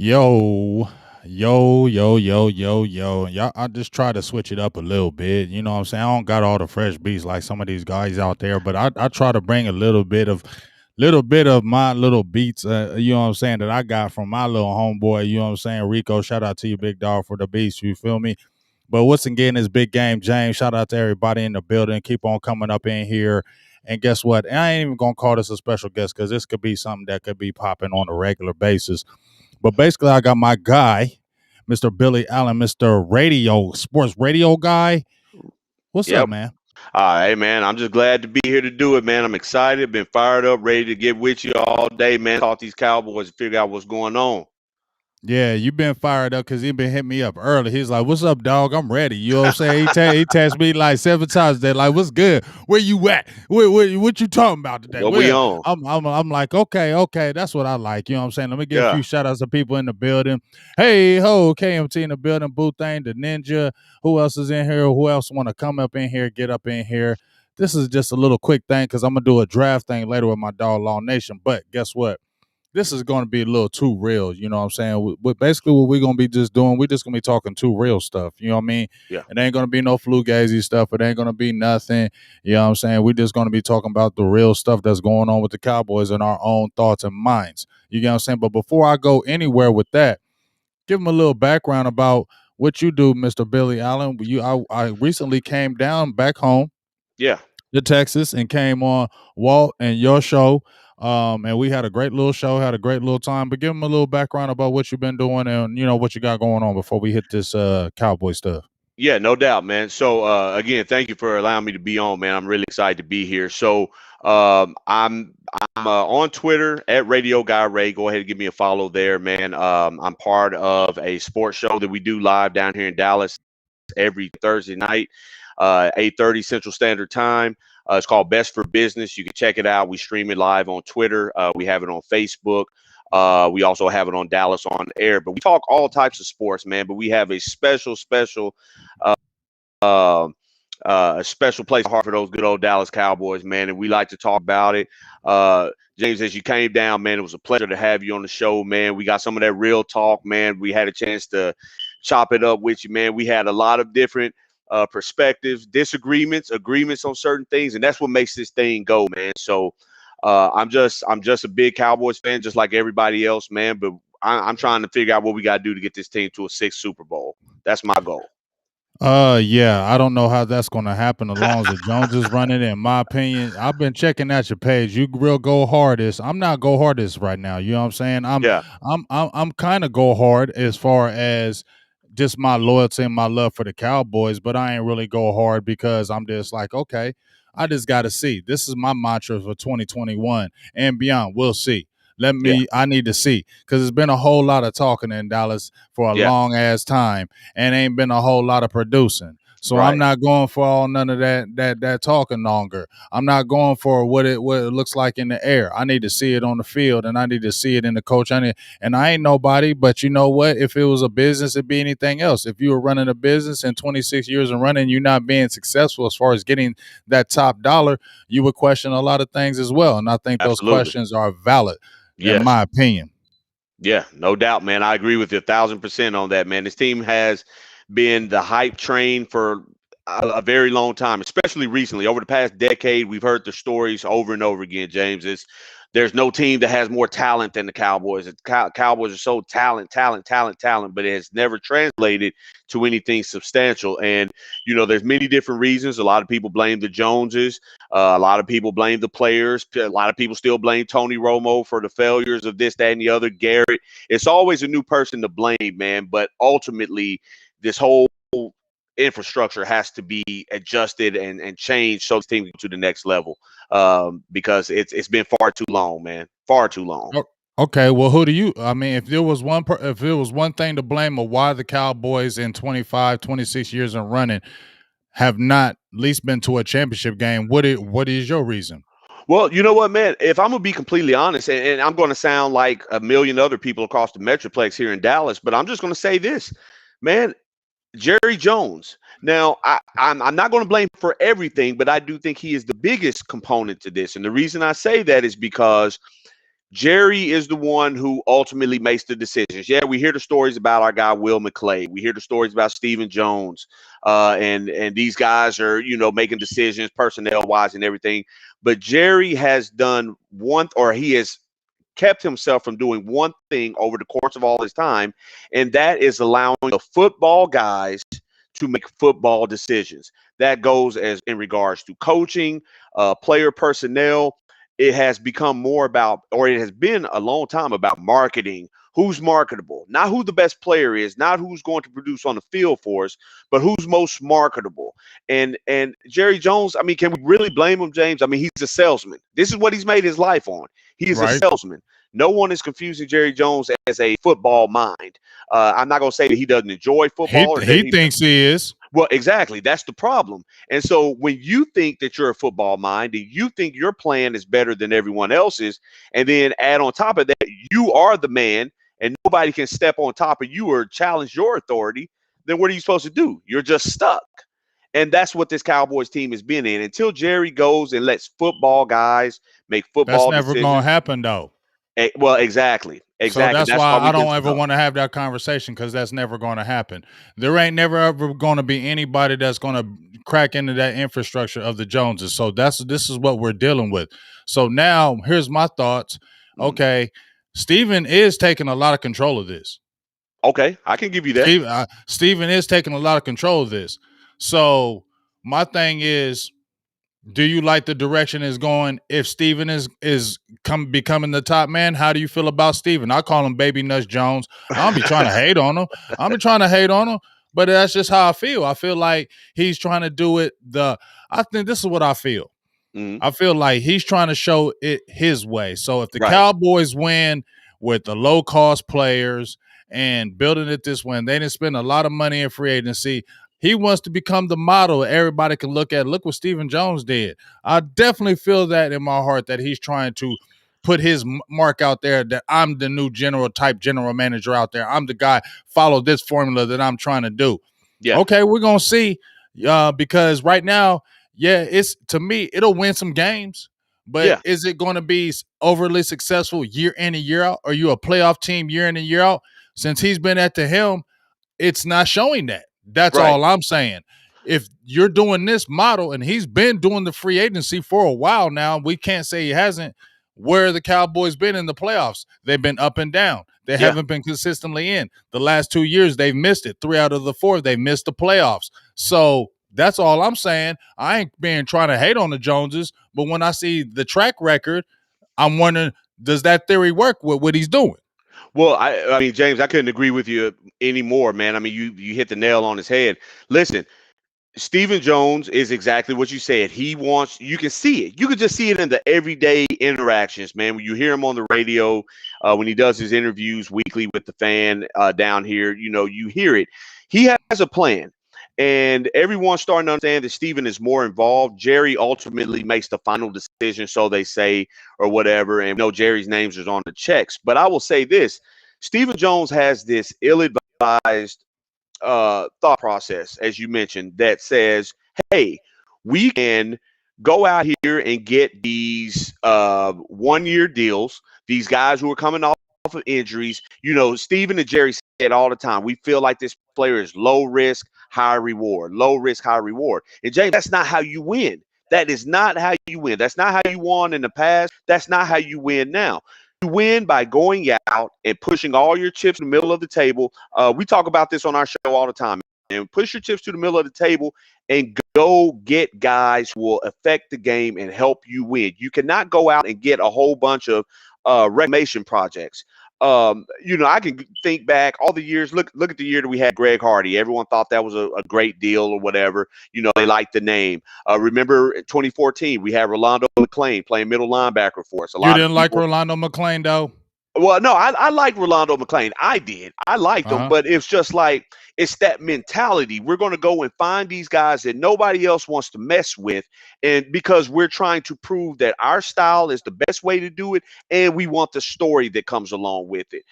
Yo, yo. Y'all, I just try to switch it up a little bit. You know what I'm saying? I don't got all the fresh beats like some of these guys out there, but I try to bring a little bit of my little beats, you know what I'm saying, that I got from my little homeboy, you know what I'm saying? Rico, shout out to you, big dog, for the beats, you feel me? But what's again is big game, James. Shout out to everybody in the building. Keep on coming up in here. And guess what? And I ain't even gonna call this a special guest because this could be something that could be popping on a regular basis. But basically, I got my guy, Mr. Billy Allen, Mr. Radio, sports radio guy. What's up, Yep. man? Hey, man, I'm just glad to be here to do it, man. I'm excited, been fired up, ready to get with you all day, man. Talk these Cowboys and figure out what's going on. Yeah, you been fired up because he been hitting me up early. He's like, "What's up, dog? I'm ready." You know what I'm saying? He texted me like 7 times today. Like, "What's good? Where you at? What you talking about today?" What we Well, on? I'm like, okay, that's what I like. You know what I'm saying? Let me get a Yeah. few shout outs to people in the building. Hey ho, KMT in the building, Boothang, the Ninja. Who else is in here? Who else want to come up in here? Get up in here. This is just a little quick thing because I'm gonna do a draft thing later with my dog Law Nation. But guess what? This is going to be a little too real. You know what I'm saying? Basically, what we're going to be just doing, we're just going to be talking too real stuff. You know what I mean? Yeah. It ain't going to be no flugazy stuff. It ain't going to be nothing. You know what I'm saying? We're just going to be talking about the real stuff that's going on with the Cowboys and our own thoughts and minds. You get what I'm saying? But before I go anywhere with that, give them a little background about what you do, Mr. Billy Allen. I recently came down back home Yeah. to Texas and came on Walt and your show. And we had a great little show, had a great little time. But give them a little background about what you've been doing and what you got going on before we hit this cowboy stuff. Yeah, no doubt, man. So again, thank you for allowing me to be on, man. I'm really excited to be here. So I'm on Twitter at Radio Guy Ray. Go ahead and give me a follow there, man. I'm part of a sports show that we do live down here in Dallas every Thursday night, 8:30 Central Standard Time. It's called Best for Business. You can check it out. We stream it live on Twitter. We have it on Facebook. We also have it on Dallas on Air. But we talk all types of sports, man. But we have a special uh, uh, a special place heart for those good old Dallas Cowboys, man. And we like to talk about it. James, as you came down, man, it was a pleasure to have you on the show, man. We got some of that real talk, man. We had a chance to chop it up with you, man. We had a lot of different perspectives, disagreements, agreements on certain things, and that's what makes this thing go, man. So I'm just a big Cowboys fan, just like everybody else, man. But I'm trying to figure out what we got to do to get this team to a sixth Super Bowl. That's my goal. Yeah, I don't know how that's going to happen as long as the Jones is running. In my opinion, I've been checking out your page. You real go hardest. I'm not go hardest right now. You know what I'm saying? Yeah, I'm kind of go hard as far as just my loyalty and my love for the Cowboys, but I ain't really go hard because I'm just like, okay, I just got to see. This is my mantra for 2021 and beyond. We'll see. yeah, I need to see because there's been a whole lot of talking in Dallas for a yeah. long ass time and ain't been a whole lot of producing. So I'm Right. not going for all none of that talking longer. I'm not going for what it looks like in the air. I need to see it on the field and I need to see it in the coach. And I ain't nobody, but you know what? If it was a business, it'd be anything else. If you were running a business in 26 years and running, you're not being successful as far as getting that top dollar, you would question a lot of things as well. And I think those Absolutely. questions are valid, in Yes. my opinion. Yeah, no doubt, man. I agree with you 1,000% on that, man. This team has been the hype train for a very long time, especially recently. Over the past decade, we've heard the stories over and over again, James. There's no team that has more talent than the Cowboys. Cowboys are so talent, but it has never translated to anything substantial. And, there's many different reasons. A lot of people blame the Joneses. A lot of people blame the players. A lot of people still blame Tony Romo for the failures of this, that, and the other. Garrett. It's always a new person to blame, man. But ultimately, this whole infrastructure has to be adjusted and changed so this team can go to the next level. Because it's been far too long, man. Far too long. Okay, well, who do you? I mean, if there was one thing to blame of why the Cowboys in 25, 26 years and running have not at least been to a championship game, what is your reason? Well, you know what, man? If I'm gonna be completely honest, and I'm gonna sound like a million other people across the Metroplex here in Dallas, but I'm just gonna say this, man. Jerry Jones. Now, I'm not going to blame for everything, but I do think he is the biggest component to this. And the reason I say that is because Jerry is the one who ultimately makes the decisions. Yeah, we hear the stories about our guy Will McClay. We hear the stories about Stephen Jones, and these guys are making decisions personnel wise and everything. But Jerry has done one, or he has kept himself from doing one thing over the course of all his time, and that is allowing the football guys to make football decisions. That goes as in regards to coaching, player personnel. It has become more about, or it has been a long time about marketing. Who's marketable? Not who the best player is, not who's going to produce on the field for us, but who's most marketable. And Jerry Jones, I mean, can we really blame him, James? I mean, he's a salesman. This is what he's made his life on. He is a Right. salesman. No one is confusing Jerry Jones as a football mind. I'm not going to say that he doesn't enjoy He football or that he he. thinks he is. Well, exactly. That's the problem. And so when you think that you're a football mind and you think your plan is better than everyone else's, and then add on top of that, you are the man and nobody can step on top of you or challenge your authority, then what are you supposed to do? You're just stuck. And that's what this Cowboys team has been in until Jerry goes and lets football guys make That's football never gonna decisions. happen though. Well, exactly. So Exactly. that's That's why why I we've been don't ever stuck. want to have that conversation because that's never going to happen. There ain't never ever going to be anybody that's going to crack into that infrastructure of the Joneses. So this is what we're dealing with. So now here's my thoughts. Mhm. Okay, Steven is taking a lot of control of this. Okay, I can give you that. Steven is taking a lot of control of this. So my thing is, do you like the direction it's going? If Steven is becoming the top man, how do you feel about Steven? I call him Baby Nuts Jones. I don't be trying to hate on him. I don't be trying to hate on him, but that's just how I feel. I feel like he's trying to do it. I think this is what I feel. Mhm. I feel like he's trying to show it his way. So if the Right. Cowboys win with the low cost players and building it this way, and they didn't spend a lot of money in free agency, he wants to become the model everybody can look at. Look what Stephen Jones did. I definitely feel that in my heart that he's trying to put his mark out there that I'm the new general manager out there. I'm the guy, follow this formula that I'm trying to do. Yeah. Okay, we're going to see because right now, yeah, it's to me, it'll win some games, but Yeah. is it going to be overly successful year in and year out? Are you a playoff team year in and year out? Since he's been at the helm, it's not showing that. That's Right. all I'm saying. If you're doing this model and he's been doing the free agency for a while now, we can't say he hasn't. Where the Cowboys been in the playoffs? They've been up and down. They Yeah. haven't been consistently in. The last 2 years, they've missed it. 3 out of the 4, they missed the playoffs. So that's all I'm saying. I ain't being trying to hate on the Joneses, but when I see the track record, I'm wondering, does that theory work with what he's doing? Well, I mean, James, I couldn't agree with you anymore, man. I mean, you hit the nail on his head. Listen, Stephen Jones is exactly what you said. He wants, you can see it. You can just see it in the everyday interactions, man. When you hear him on the radio, when he does his interviews weekly with the fan down here, you hear it. He has a plan. And everyone's starting to understand that Stephen is more involved. Jerry ultimately makes the final decision, so they say, or whatever. And we know Jerry's names is on the checks. But I will say this: Stephen Jones has this ill-advised thought process, as you mentioned, that says, hey, we can go out here and get these 1-year deals, these guys who are coming off of injuries. Steven and Jerry say it all the time. We feel like this player is low risk, high reward, low risk, high reward. And James, that's not how you win. That is not how you win. That's not how you won in the past. That's not how you win now. You win by going out and pushing all your chips in the middle of the table. We talk about this on our show all the time. And push your chips to the middle of the table and go get guys who will affect the game and help you win. You cannot go out and get a whole bunch of reclamation projects. I can think back all the years. Look at the year that we had Greg Hardy. Everyone thought that was a great deal or whatever. They liked the name. Remember 2014, we had Rolando McClain playing middle linebacker for us. A You lot of didn't like people. Rolando McClain, though? Well, no, I like Rolando McClain. I did. I liked him, Uh-huh. but it's just like it's that mentality. We're going to go and find these guys that nobody else wants to mess with, and because we're trying to prove that our style is the best way to do it, and we want the story that comes along with it.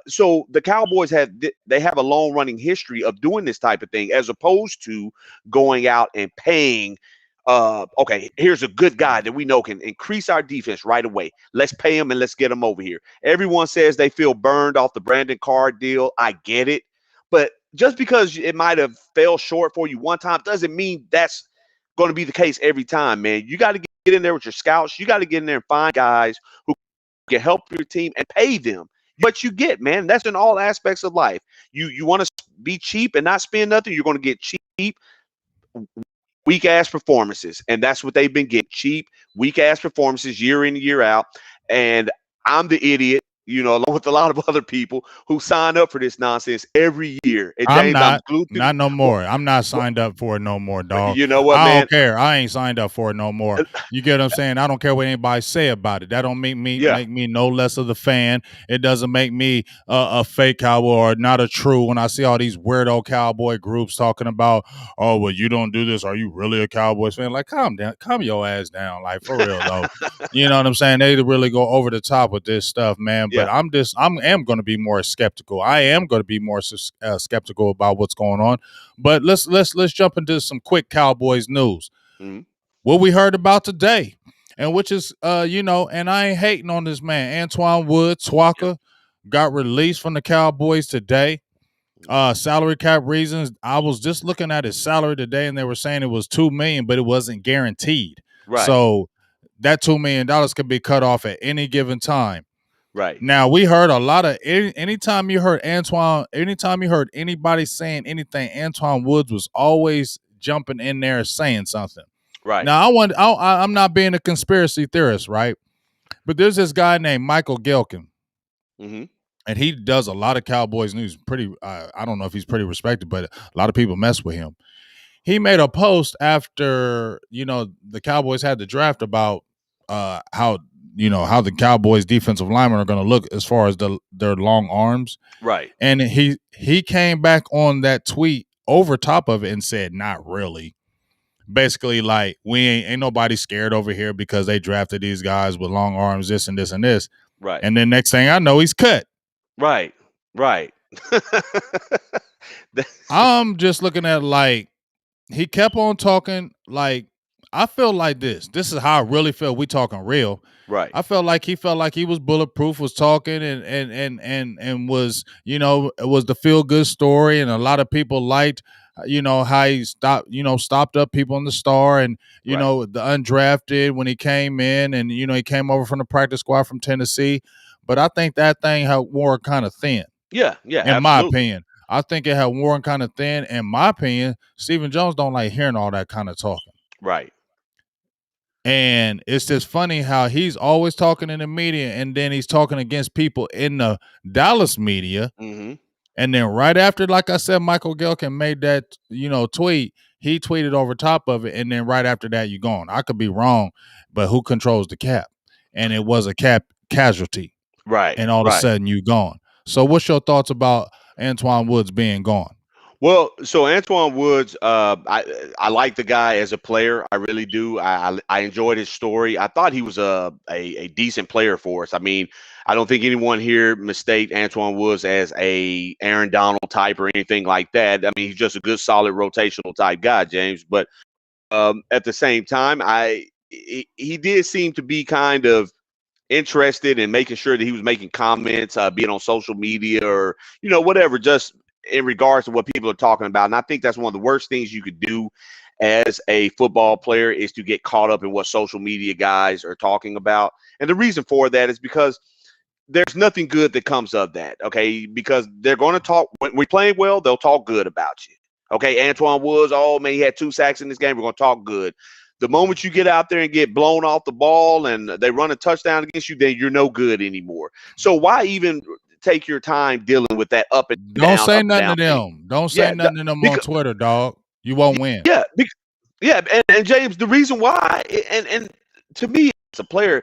So the Cowboys have a long running history of doing this type of thing, as opposed to going out and paying okay, here's a good guy that we know can increase our defense right away. Let's pay him and let's get him over here. Everyone says they feel burned off the Brandon Carr deal. I get it. But just because it might have fell short for you one time doesn't mean that's going to be the case every time, man. You got to get in there with your scouts. You got to get in there and find guys who can help your team and pay them what you get, man. That's in all aspects of life. You want to be cheap and not spend nothing, you're going to get cheap, weak ass performances. And that's what they've been getting. Cheap, weak ass performances year in, year out. And I'm the idiot, along with a lot of other people who sign up for this nonsense every year. And I'm James, I'm not. glued to the Not no well, more. I'm not well, signed up for it no more, dog. you know what, I man? don't care. I ain't signed up for it no more. You get what I'm saying? I don't care what anybody say about it. That don't Yeah, make me no less of the fan. It doesn't make me a fake cowboy or not a true. When I see all these weirdo cowboy groups talking about, oh, well, you don't do this. Are you really a Cowboys fan? Like, calm down, calm your ass down. Like, for real though. You know what I'm saying? They really go over the top with this stuff, man. But yeah. am going to be more skeptical. I am going to be more skeptical about what's going on. But let's jump into some quick Cowboys news. Mhm. What we heard about today, and which is and I ain't hating on this man, Antoine Woods, Yeah. Swaka, got released from the Cowboys today. Mhm. Salary cap reasons. I was just looking at his salary today, and they were saying it was $2 million, but it wasn't guaranteed. Right, So that $2 million could be cut off at any given time. right, Now we heard a lot of anytime you heard anytime you heard anybody saying anything, Antoine Woods was always jumping in there saying something. right. Now I'm not being a conspiracy theorist, right? But there's this guy named Michael Gelkin, Hmm. and he does a lot of Cowboys news. Pretty, I don't know if he's pretty respected, but a lot of people mess with him. He made a post after the Cowboys had the draft about how the Cowboys defensive linemen are going to look as far as their long arms, Right. and he came back on that tweet over top of it and said, "Not really." Basically, like, we ain't nobody scared over here because they drafted these guys with long arms, this and this and this. Right. And then next thing I know, he's cut. Right. Right. I'm just looking at, like, he kept on talking. Like, I feel like this is how I really feel. We talking real. Right. I felt like he was bulletproof, was talking and was, it was the feel good story, and a lot of people liked how he stopped up people in the star, and Right. the undrafted when he came in, and he came over from the practice squad from Tennessee. But I think that thing had worn kind of thin, Yeah. Yeah. in my Absolutely. opinion. I think it had worn kind of thin. In my opinion, Stephen Jones don't like hearing all that kind of talking. Right. And it's just funny how he's always talking in the media, and then he's talking against people in the Dallas media. Hmm. And then right after, like I said, Michael Gelkin made that, tweet, he tweeted over top of it. And then right after that, you're gone. I could be wrong, but who controls the cap? And it was a cap casualty. Right. And all of a Right. sudden, you gone. So what's your thoughts about Antoine Woods being gone? Well, so Antoine Woods, I like the guy as a player. I really do. I enjoyed his story. I thought he was a decent player for us. I mean, I don't think anyone here mistake Antoine Woods as a Aaron Donald type or anything like that. I mean, he's just a good, solid rotational type guy, James. But at the same time, he did seem to be kind of interested in making sure that he was making comments, being on social media or whatever, just in regards to what people are talking about. And I think that's one of the worst things you could do as a football player is to get caught up in what social media guys are talking about. And the reason for that is because there's nothing good that comes of that, okay? Because they're going to talk when we're playing well, they'll talk good about you. Okay, Antoine Woods, oh man, he had 2 sacks in this game. We're going to talk good. The moment you get out there and get blown off the ball and they run a touchdown against you, then you're no good anymore. So why even take your time dealing with that Don't say up and nothing to down thing? them. Don't say Yeah, nothing to them on because Twitter, dog. You won't win. yeah, yeah, and James, the reason why, and to me, as a player,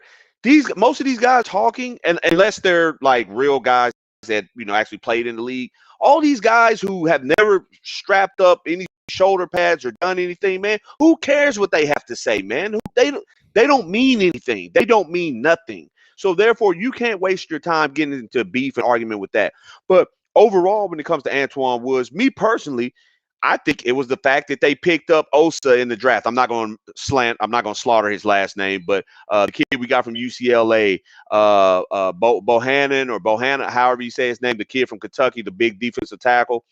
most of these guys talking, and unless they're like real guys that actually played in the league, all these guys who have never strapped up any shoulder pads or done anything, man, who cares what they have to say, man? They don't mean anything. They don't mean nothing. So therefore, you can't waste your time getting into beef and argument with that. But overall, when it comes to Antoine Woods, me personally, I think it was the fact that they picked up Osa in the draft. I'm not going to slaughter his last name, but the kid we got from UCLA, Bohannon, however you say his name, the kid from Kentucky, the big defensive tackle,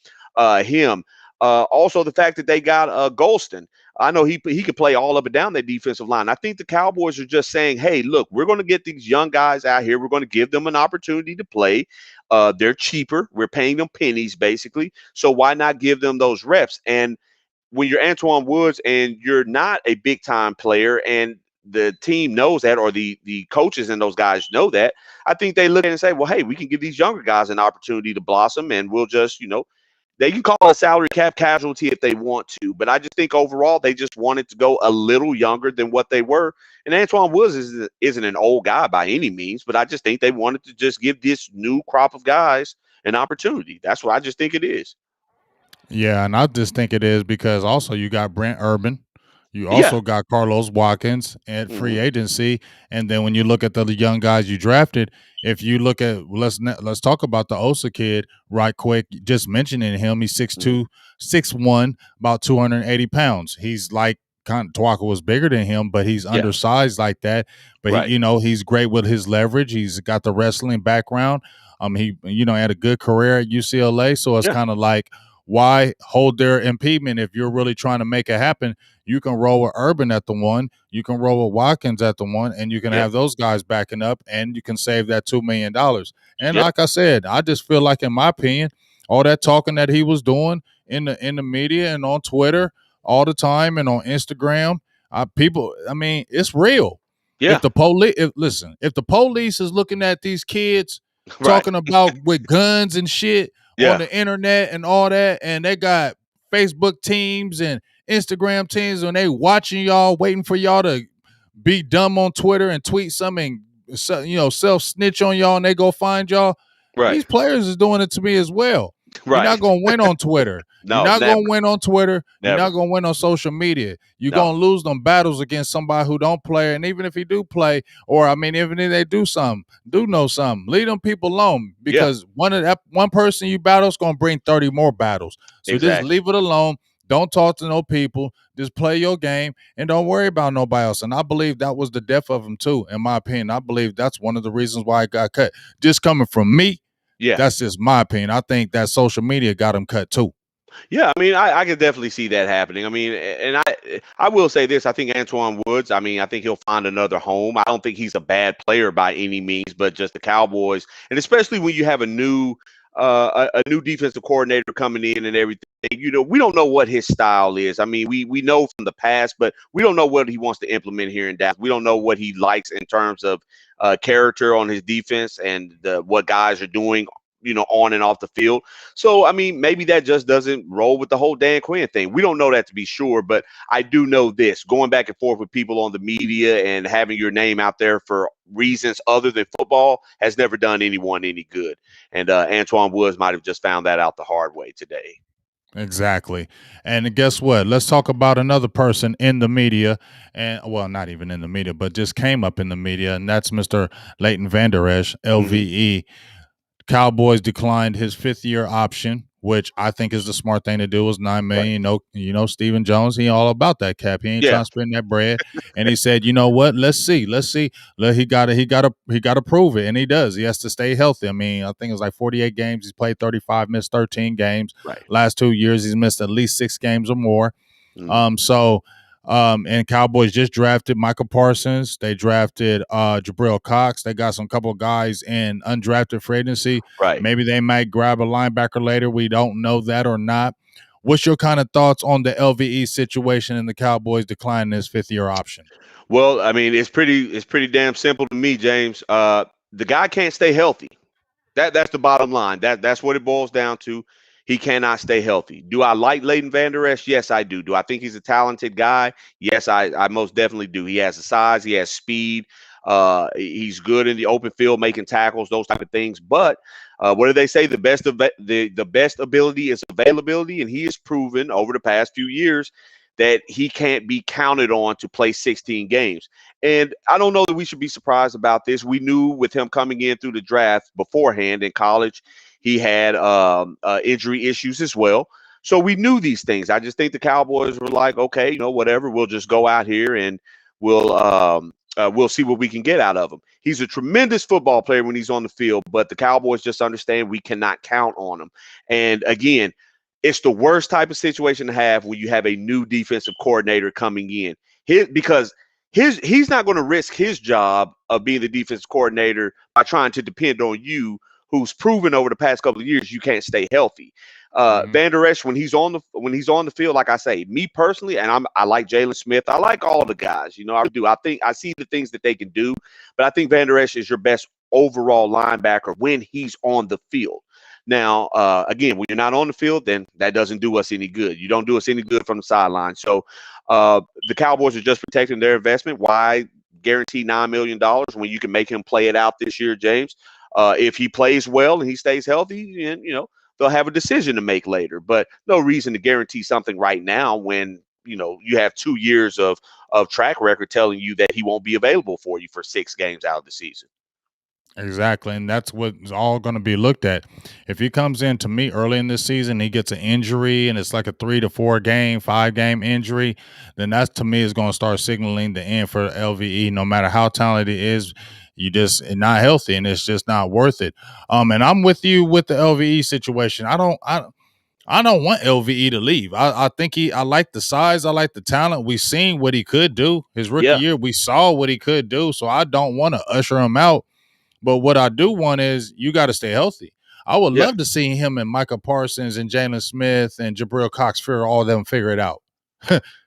him. Also, the fact that they got Golston. I know he could play all up and down that defensive line. I think the Cowboys are just saying, hey, look, we're going to get these young guys out here. We're going to give them an opportunity to play. They're cheaper. We're paying them pennies, basically. So why not give them those reps? And when you're Antoine Woods and you're not a big-time player and the team knows that, or the coaches and those guys know that, I think they look at it and say, well, hey, we can give these younger guys an opportunity to blossom, and we'll just, they can call it a salary cap casualty if they want to, but I just think overall they just wanted to go a little younger than what they were. And Antoine Woods isn't an old guy by any means, but I just think they wanted to just give this new crop of guys an opportunity. That's what I just think it is. Yeah, and I just think it is because also you got Brent Urban, you Yeah. also got Carlos Watkins at free Hmm. agency, and then when you look at the young guys you drafted, if you look at let's talk about the Osa kid right quick. Just mentioning him, he's 6'2", 6'1", about 280 pounds. He's like Twaka was bigger than him, but he's Yeah. undersized like that. But Right. he's great with his leverage. He's got the wrestling background. He had a good career at UCLA, so it's Yeah. kind of like, why hold their impediment if you're really trying to make it happen? You can roll with Urban at the one, you can roll with Watkins at the one, and you can Yeah. have those guys backing up, and you can save that $2 million. And Yeah. like I said, I just feel like, in my opinion, all that talking that he was doing in the media and on Twitter all the time and on Instagram, it's real. Yeah. If the police, if the police is looking at these kids Right. talking about with guns and shit on Yeah. the internet and all that, and they got Facebook teams and Instagram teams, and they watching y'all, waiting for y'all to be dumb on Twitter and tweet something, self snitch on y'all, and they go find y'all. Right. These players is doing it to me as well. You're Right. not gonna win on Twitter. You're No, not never. gonna win on Twitter. You're Never. not gonna win on social media. You're No. gonna lose them battles against somebody who don't play. And even if he do play, or even if they do know something, leave them people alone, Yeah. because one person you battle is gonna bring 30 more battles. So just Exactly. leave it alone. Don't talk to no people. Just play your game and don't worry about nobody else. And I believe that was the death of him too, in my opinion. I believe that's one of the reasons why he got cut. Just coming from me, Yeah. that's just my opinion. I think that social media got him cut too. Yeah, I mean, I could definitely see that happening. I mean, and I will say this: I think Antoine Woods. I mean, I think he'll find another home. I don't think he's a bad player by any means, but just the Cowboys, and especially when you have a new new defensive coordinator coming in and everything. We don't know what his style is. I mean, we know from the past, but we don't know what he wants to implement here in Dallas. We don't know what he likes in terms of character on his defense and what guys are doing, on and off the field. So, I mean, maybe that just doesn't roll with the whole Dan Quinn thing. We don't know that to be sure, but I do know this: going back and forth with people on the media and having your name out there for reasons other than football has never done anyone any good. And Antoine Woods might have just found that out the hard way today. Exactly. And guess what? Let's talk about another person in the media, and well, not even in the media, but just came up in the media, and that's Mr. Leighton Vander Esch, Mm-hmm. LVE. Cowboys declined his 5th-year option, which I think is the smart thing to do. Was $9 Right. million. Stephen Jones, he all about that cap. He ain't Yeah. trying to spend that bread. And he said, you know what? Let's see. He gotta prove it, and he does. He has to stay healthy. I mean, I think it was like 48 games. He's played 35, missed 13 games. Right. Last 2 years, he's missed at least 6 games or more. Mm-hmm. And Cowboys just drafted Michael Parsons. They drafted Jabril Cox. They got some couple of guys in undrafted free agency. Right. Maybe they might grab a linebacker later. We don't know that or not. What's your kind of thoughts on the LVE situation and the Cowboys declining his 5th-year option? Well, I mean, it's pretty damn simple to me, James. The guy can't stay healthy. That's the bottom line. That's what it boils down to. He cannot stay healthy. Do I like Leighton Vander Esch? Yes, I do. Do I think he's a talented guy? Yes, I most definitely do. He has the size. He has speed. He's good in the open field, making tackles, those type of things. But what do they say? The best ability is availability, and he has proven over the past few years that he can't be counted on to play 16 games. And I don't know that we should be surprised about this. We knew with him coming in through the draft beforehand in college, he had injury issues as well. So we knew these things. I just think the Cowboys were like, okay, whatever, we'll just go out here and we'll see what we can get out of him. He's a tremendous football player when he's on the field, but the Cowboys just understand we cannot count on him. And again, it's the worst type of situation to have when you have a new defensive coordinator coming in. Because he's not going to risk his job of being the defensive coordinator by trying to depend on you, who's proven over the past couple of years you can't stay healthy. Van Der Esch, when he's on the field, like I say, me personally, and I like Jalen Smith. I like all the guys. I do. I think I see the things that they can do, but I think Van Der Esch is your best overall linebacker when he's on the field. Now, again, when you're not on the field, then that doesn't do us any good. You don't do us any good from the sideline. So the Cowboys are just protecting their investment. Why guarantee $9 million when you can make him play it out this year, James? If he plays well and he stays healthy, and they'll have a decision to make later. But no reason to guarantee something right now when you have 2 years of track record telling you that he won't be available for you for 6 games out of the season. Exactly, and that's what's all going to be looked at. If he comes in to me early in this season, he gets an injury, and it's like a 3 to 4 game, 5 game injury, then that to me is going to start signaling the end for LVE. No matter how talented he is, you just not healthy, and it's just not worth it. And I'm with you with the LVE situation. I don't want LVE to leave. I think I like the size, I like the talent. We've seen what he could do his rookie year. We saw what he could do, so I don't want to usher him out. But what I do want is you got to stay healthy. I would love to see him and Micah Parsons and Jalen Smith and Jabril Cox all of them figure it out.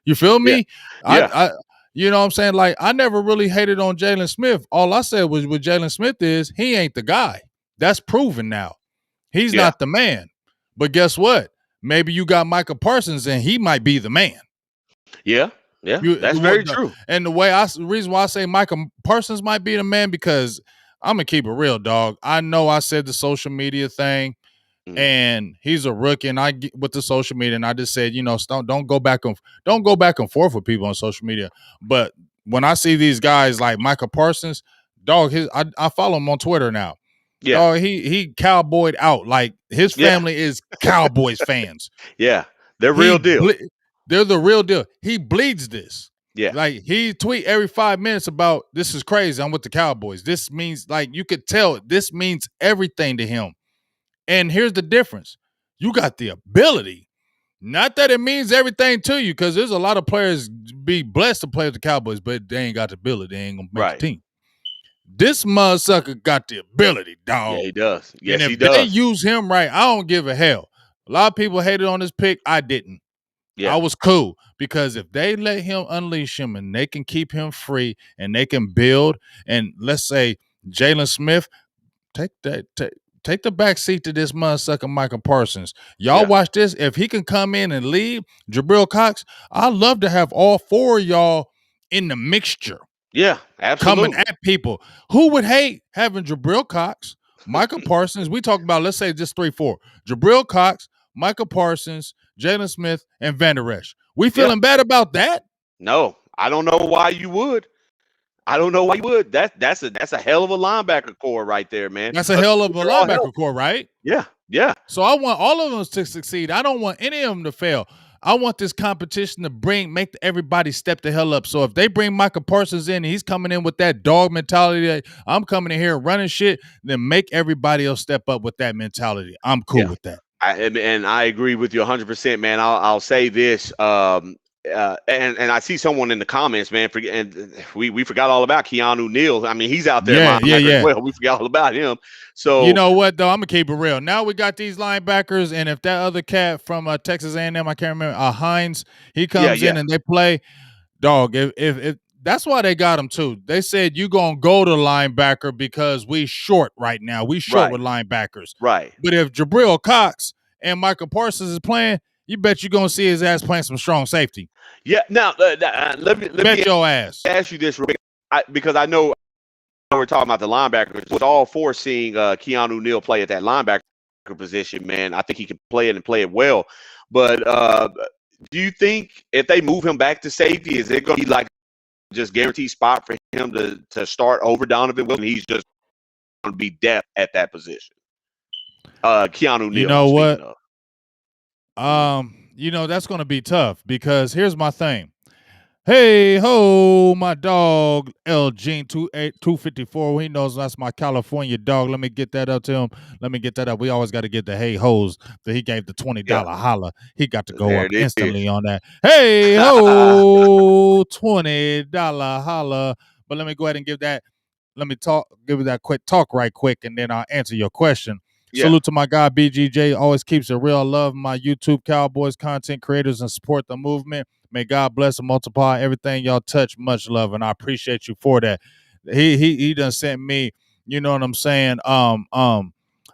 You feel me? Yeah. I you know what I'm saying? Like, I never really hated on Jalen Smith. All I said was with Jalen Smith is he ain't the guy. That's proven now. He's not the man. But guess what? Maybe you got Micah Parsons and he might be the man. Yeah. Yeah. That's very true. And the reason why I say Micah Parsons might be the man, because I'm going to keep it real, dog. I know I said the social media thing, and he's a rookie, and I get with the social media, and I just said, don't go back and forth with people on social media. But when I see these guys like Micah Parsons, dog, I follow him on Twitter now. Yeah. Dog, he cowboyed out. Like, his family is Cowboys fans. Yeah. They're real deal. They're the real deal. He bleeds this. Yeah. Like, he tweet every 5 minutes about, this is crazy, I'm with the Cowboys. This means, like, you could tell this means everything to him. And here's the difference. You got the ability. Not that it means everything to you, because there's a lot of players be blessed to play with the Cowboys, but they ain't got the ability. They ain't going to make the team. This motherfucker got the ability, dog. Yeah, he does. Yes, and he if does. they use him right, I don't give a hell. A lot of people hated on this pick. I didn't. Yeah. I was cool, because if they let him unleash him and they can keep him free and they can build, and let's say Jalen Smith, take the back seat to this motherfucker Micah Parsons. Y'all watch this. If he can come in and lead Jabril Cox, I'd love to have all 4 of y'all in the mixture. Yeah, absolutely. Coming at people. Who would hate having Jabril Cox, Micah Parsons? We talk about, let's say just 3-4. Jabril Cox, Micah Parsons, Jalen Smith, and Van Der Esch. We feeling bad about that? No, I don't know why you would. That's a hell of a linebacker core right there, man. That's a hell of a linebacker core, right? Yeah, yeah. So I want all of them to succeed. I don't want any of them to fail. I want this competition to make everybody step the hell up. So if they bring Micah Parsons in and he's coming in with that dog mentality that I'm coming in here running shit, then make everybody else step up with that mentality. I'm cool with that. And I agree with you 100%, man. I'll say this, and I see someone in the comments, man. And we forgot all about Keanu Neal. I mean, he's out there, as well. We forgot all about him. So you know what, though, I'm gonna keep it real. Now we got these linebackers, and if that other cat from Texas A&M, I can't remember, Hines, he comes in and they play, dog. If that's why they got him too. They said you gonna go to linebacker because we short right now. We short with linebackers, right? But if Jabril Cox and Micah Parsons is playing, you bet you're gonna see his ass playing some strong safety. Yeah. Now let me your ass. Ask you this, because I know we're talking about the linebackers. Was all for seeing Keanu Neal play at that linebacker position, man. I think he can play it and play it well. But do you think if they move him back to safety, is it going to be like just guaranteed spot for him to start over Donovan Wilson? He's just going to be depth at that position. Keanu Neal. You know what? That's going to be tough because here's my thing. Hey ho, my dog L Gene 254. He knows that's my California dog. Let me get that up to him. Let me get that up. We always got to get the hey hoes that he gave the Yeah, $20 holla. He got to go there up it is. instantly on that. Hey ho, $20 holla. But let me go ahead and give it that quick talk right quick, and then I'll answer your question. Yeah, Salute to my guy BGJ. Always keeps it real. Love my YouTube Cowboys content creators and support the movement. May God bless and multiply everything y'all touch. Much love, and I appreciate you for that. He done sent me, you know what I'm saying?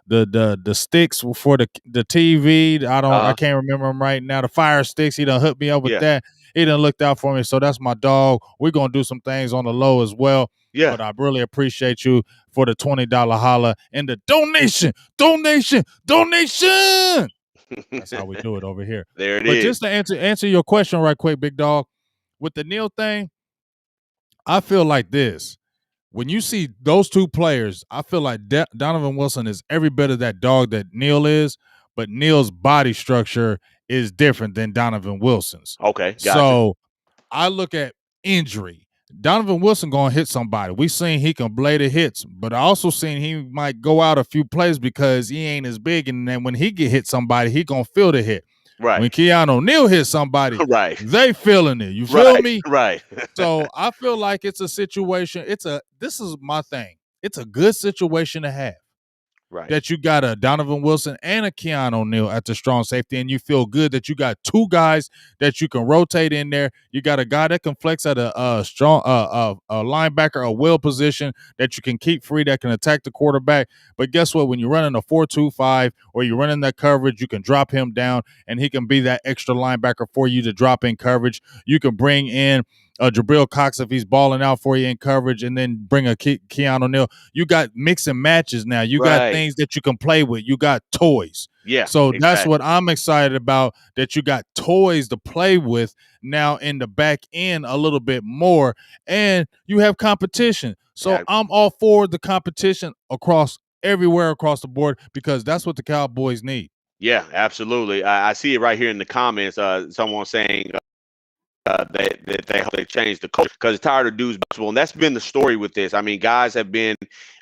The sticks for the TV. I uh-huh. can't remember them right now. The fire sticks. He done hooked me up with Yeah, that. He done looked out for me. So that's my dog. We're gonna do some things on the low as well. yeah. But I really appreciate you for the $20 holla and the donation. That's how we do it over here. There it But is. just to answer your question right quick, big dog, with the Neil thing, I feel like this. When you see those two players, I feel like Donovan Wilson is every bit of that dog that Neil is, but Neil's body structure is different than Donovan Wilson's. Okay, gotcha. So I look at injury. Donovan Wilson gonna hit somebody. We seen he can blade the hits, but I also seen he might go out a few plays because he ain't as big, and then when he get hit somebody, he gonna feel the hit. Right, When Keanu Neal hits somebody, right, they feeling it. You feel right, me? right. So I feel like it's a situation. This is my thing. It's a good situation to have Right, that you got a Donovan Wilson and a Keanu Neal at the strong safety, and you feel good that you got two guys that you can rotate in there. You got a guy that can flex at a strong a linebacker, a will position that you can keep free, that can attack the quarterback. But guess what? When you're running a 4-2-5 or you're running that coverage, you can drop him down, and he can be that extra linebacker for you to drop in coverage. You can bring in Jabril Cox if he's balling out for you in coverage, and then bring a Keanu Neal. You got mix and matches now. You got right. things that you can play with. You got toys. Yeah, So that's what exactly. I'm excited about, that you got toys to play with now in the back end a little bit more, and you have competition. So Yeah, I'm all for the competition across everywhere across the board because that's what the Cowboys need. yeah, absolutely. I see it right here in the comments. Someone saying that they hope they change the culture because it's tired of dudes basketball, and that's been the story with this. I mean, guys have been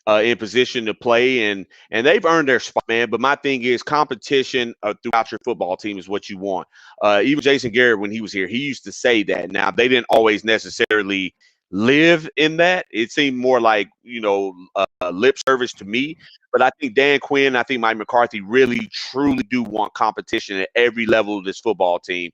in position to play, and they've earned their spot, man. But my thing is, competition throughout your football team is what you want. Even Jason Garrett, when he was here, he used to say that. Now they didn't always necessarily live in that. It seemed more like lip service to me. But I think Dan Quinn, I think Mike McCarthy really truly do want competition at every level of this football team,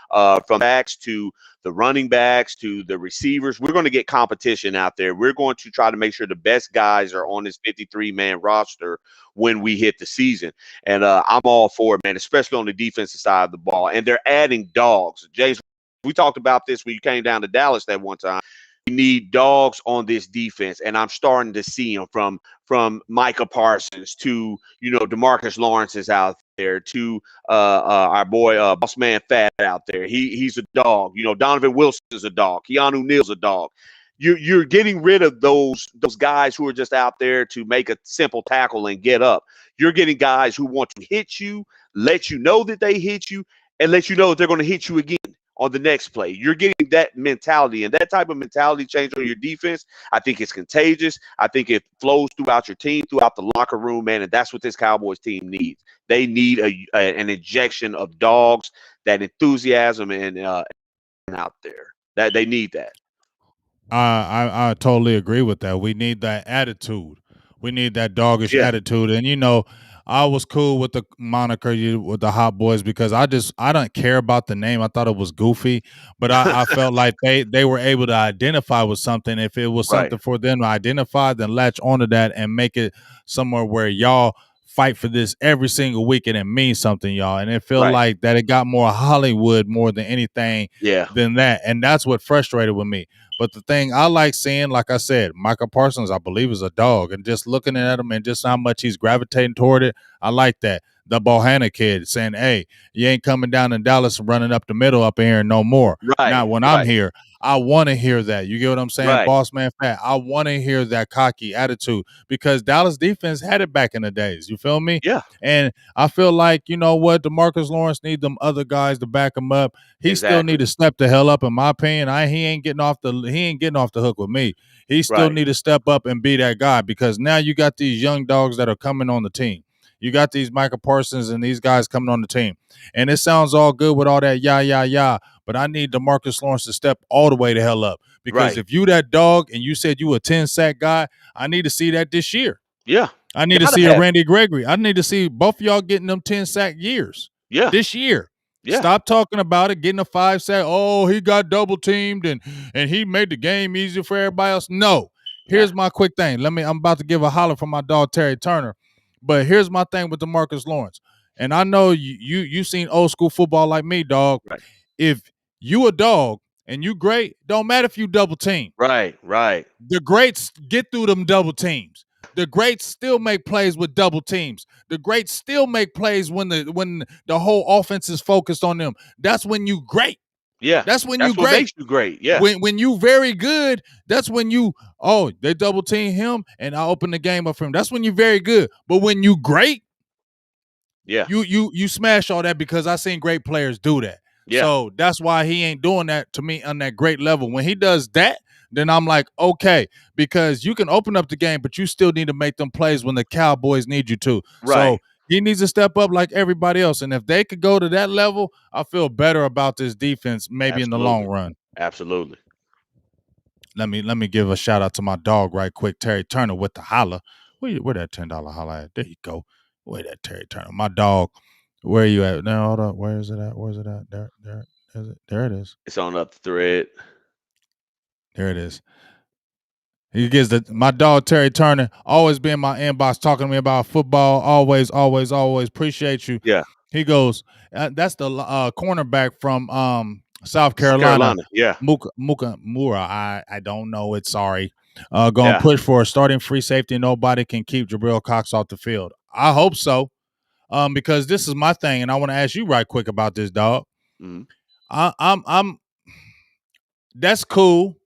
from backs to the running backs to the receivers. We're going to get competition out there. We're going to try to make sure the best guys are on this 53-man roster when we hit the season. And I'm all for it, man, especially on the defensive side of the ball. And they're adding dogs. James, we talked about this when you came down to Dallas that one time. We need dogs on this defense, and I'm starting to see them from Micah Parsons to Demarcus Lawrence is out there to our boy Boss Man Fat out there. He's a dog. Donovan Wilson is a dog. Keanu Neal's a dog. You're getting rid of those guys who are just out there to make a simple tackle and get up. You're getting guys who want to hit you, let you know that they hit you, and let you know that they're going to hit you again on the next play. You're getting that mentality, and that type of mentality change on your defense, I think it's contagious. I think it flows throughout your team, throughout the locker room, man, and that's what this Cowboys team needs. They need an injection of dogs, that enthusiasm, and out there. That they need that. I totally agree with that. We need that attitude. We need that doggish Yeah, attitude. And I was cool with the moniker with the Hot Boys because I don't care about the name. I thought it was goofy, but I felt like they were able to identify with something. If it was right, something for them to identify, then latch onto that and make it somewhere where y'all fight for this every single week and it means something, y'all. And it felt right. like that it got more Hollywood more than anything Yeah, than that. And that's what frustrated with me. But the thing I like seeing, like I said, Michael Parsons, I believe, is a dog. And just looking at him and just how much he's gravitating toward it, I like that. The Bohanna kid saying, hey, you ain't coming down in Dallas and running up the middle up in here no more. right, Not when I'm right. here. I want to hear that. You get what I'm saying? Right. Boss man fat. I want to hear that cocky attitude because Dallas defense had it back in the days. You feel me? Yeah. And I feel like, you know what, Demarcus Lawrence need them other guys to back him up. He still need Exactly. to step the hell up, in my opinion. He ain't getting off the hook with me. He still Right. need to step up and be that guy because now you got these young dogs that are coming on the team. You got these Michael Parsons and these guys coming on the team. And it sounds all good with all that yah, but I need Demarcus Lawrence to step all the way the hell up. Because Right. if you that dog and you said you a 10-sack guy, I need to see that this year. Yeah. I need to Gotta see a have. Randy Gregory. I need to see both of y'all getting them 10-sack years Yeah. this year. Yeah. Stop talking about it, getting a 5-sack. Oh, he got double teamed and he made the game easier for everybody else. No. Yeah. Here's my quick thing. I'm about to give a holler from my dog Terry Turner. But here's my thing with Demarcus Lawrence. And I know you seen old school football like me, dog. Right. If you a dog and you great, don't matter if you double team. Right. Right. The greats get through them double teams. The greats still make plays with double teams. The greats still make plays when the whole offense is focused on them. That's when you great. Yeah. That's when you That's what great. makes you great. Yeah. When you very good, that's when you they double team him and I open the game up for him. That's when you very good. But when you great, Yeah. you smash all that because I seen great players do that. Yeah. So that's why he ain't doing that to me on that great level. When he does that, then I'm like, okay, because you can open up the game, but you still need to make them plays when the Cowboys need you to. Right. So he needs to step up like everybody else. And if they could go to that level, I feel better about this defense maybe in the long Absolutely. run. Absolutely. Let me give a shout out to my dog right quick, Terry Turner with the holla. Where that $10 holla at? There you go. Where that Terry Turner? My dog. Where are you at? No, hold up. Where is it at? Where's it at? There is it. There it is. It's on up the thread. There it is. He gives my dog Terry Turner always be in my inbox talking to me about football. Always appreciate you. Yeah. He goes, that's the cornerback from South Carolina. Carolina. Yeah. Muka Mura. I don't know it. Sorry. Going to Yeah. push for a starting free safety. Nobody can keep Jabril Cox off the field. I hope so. Because this is my thing, and I want to ask you right quick about this, dog. Mhm. I'm that's cool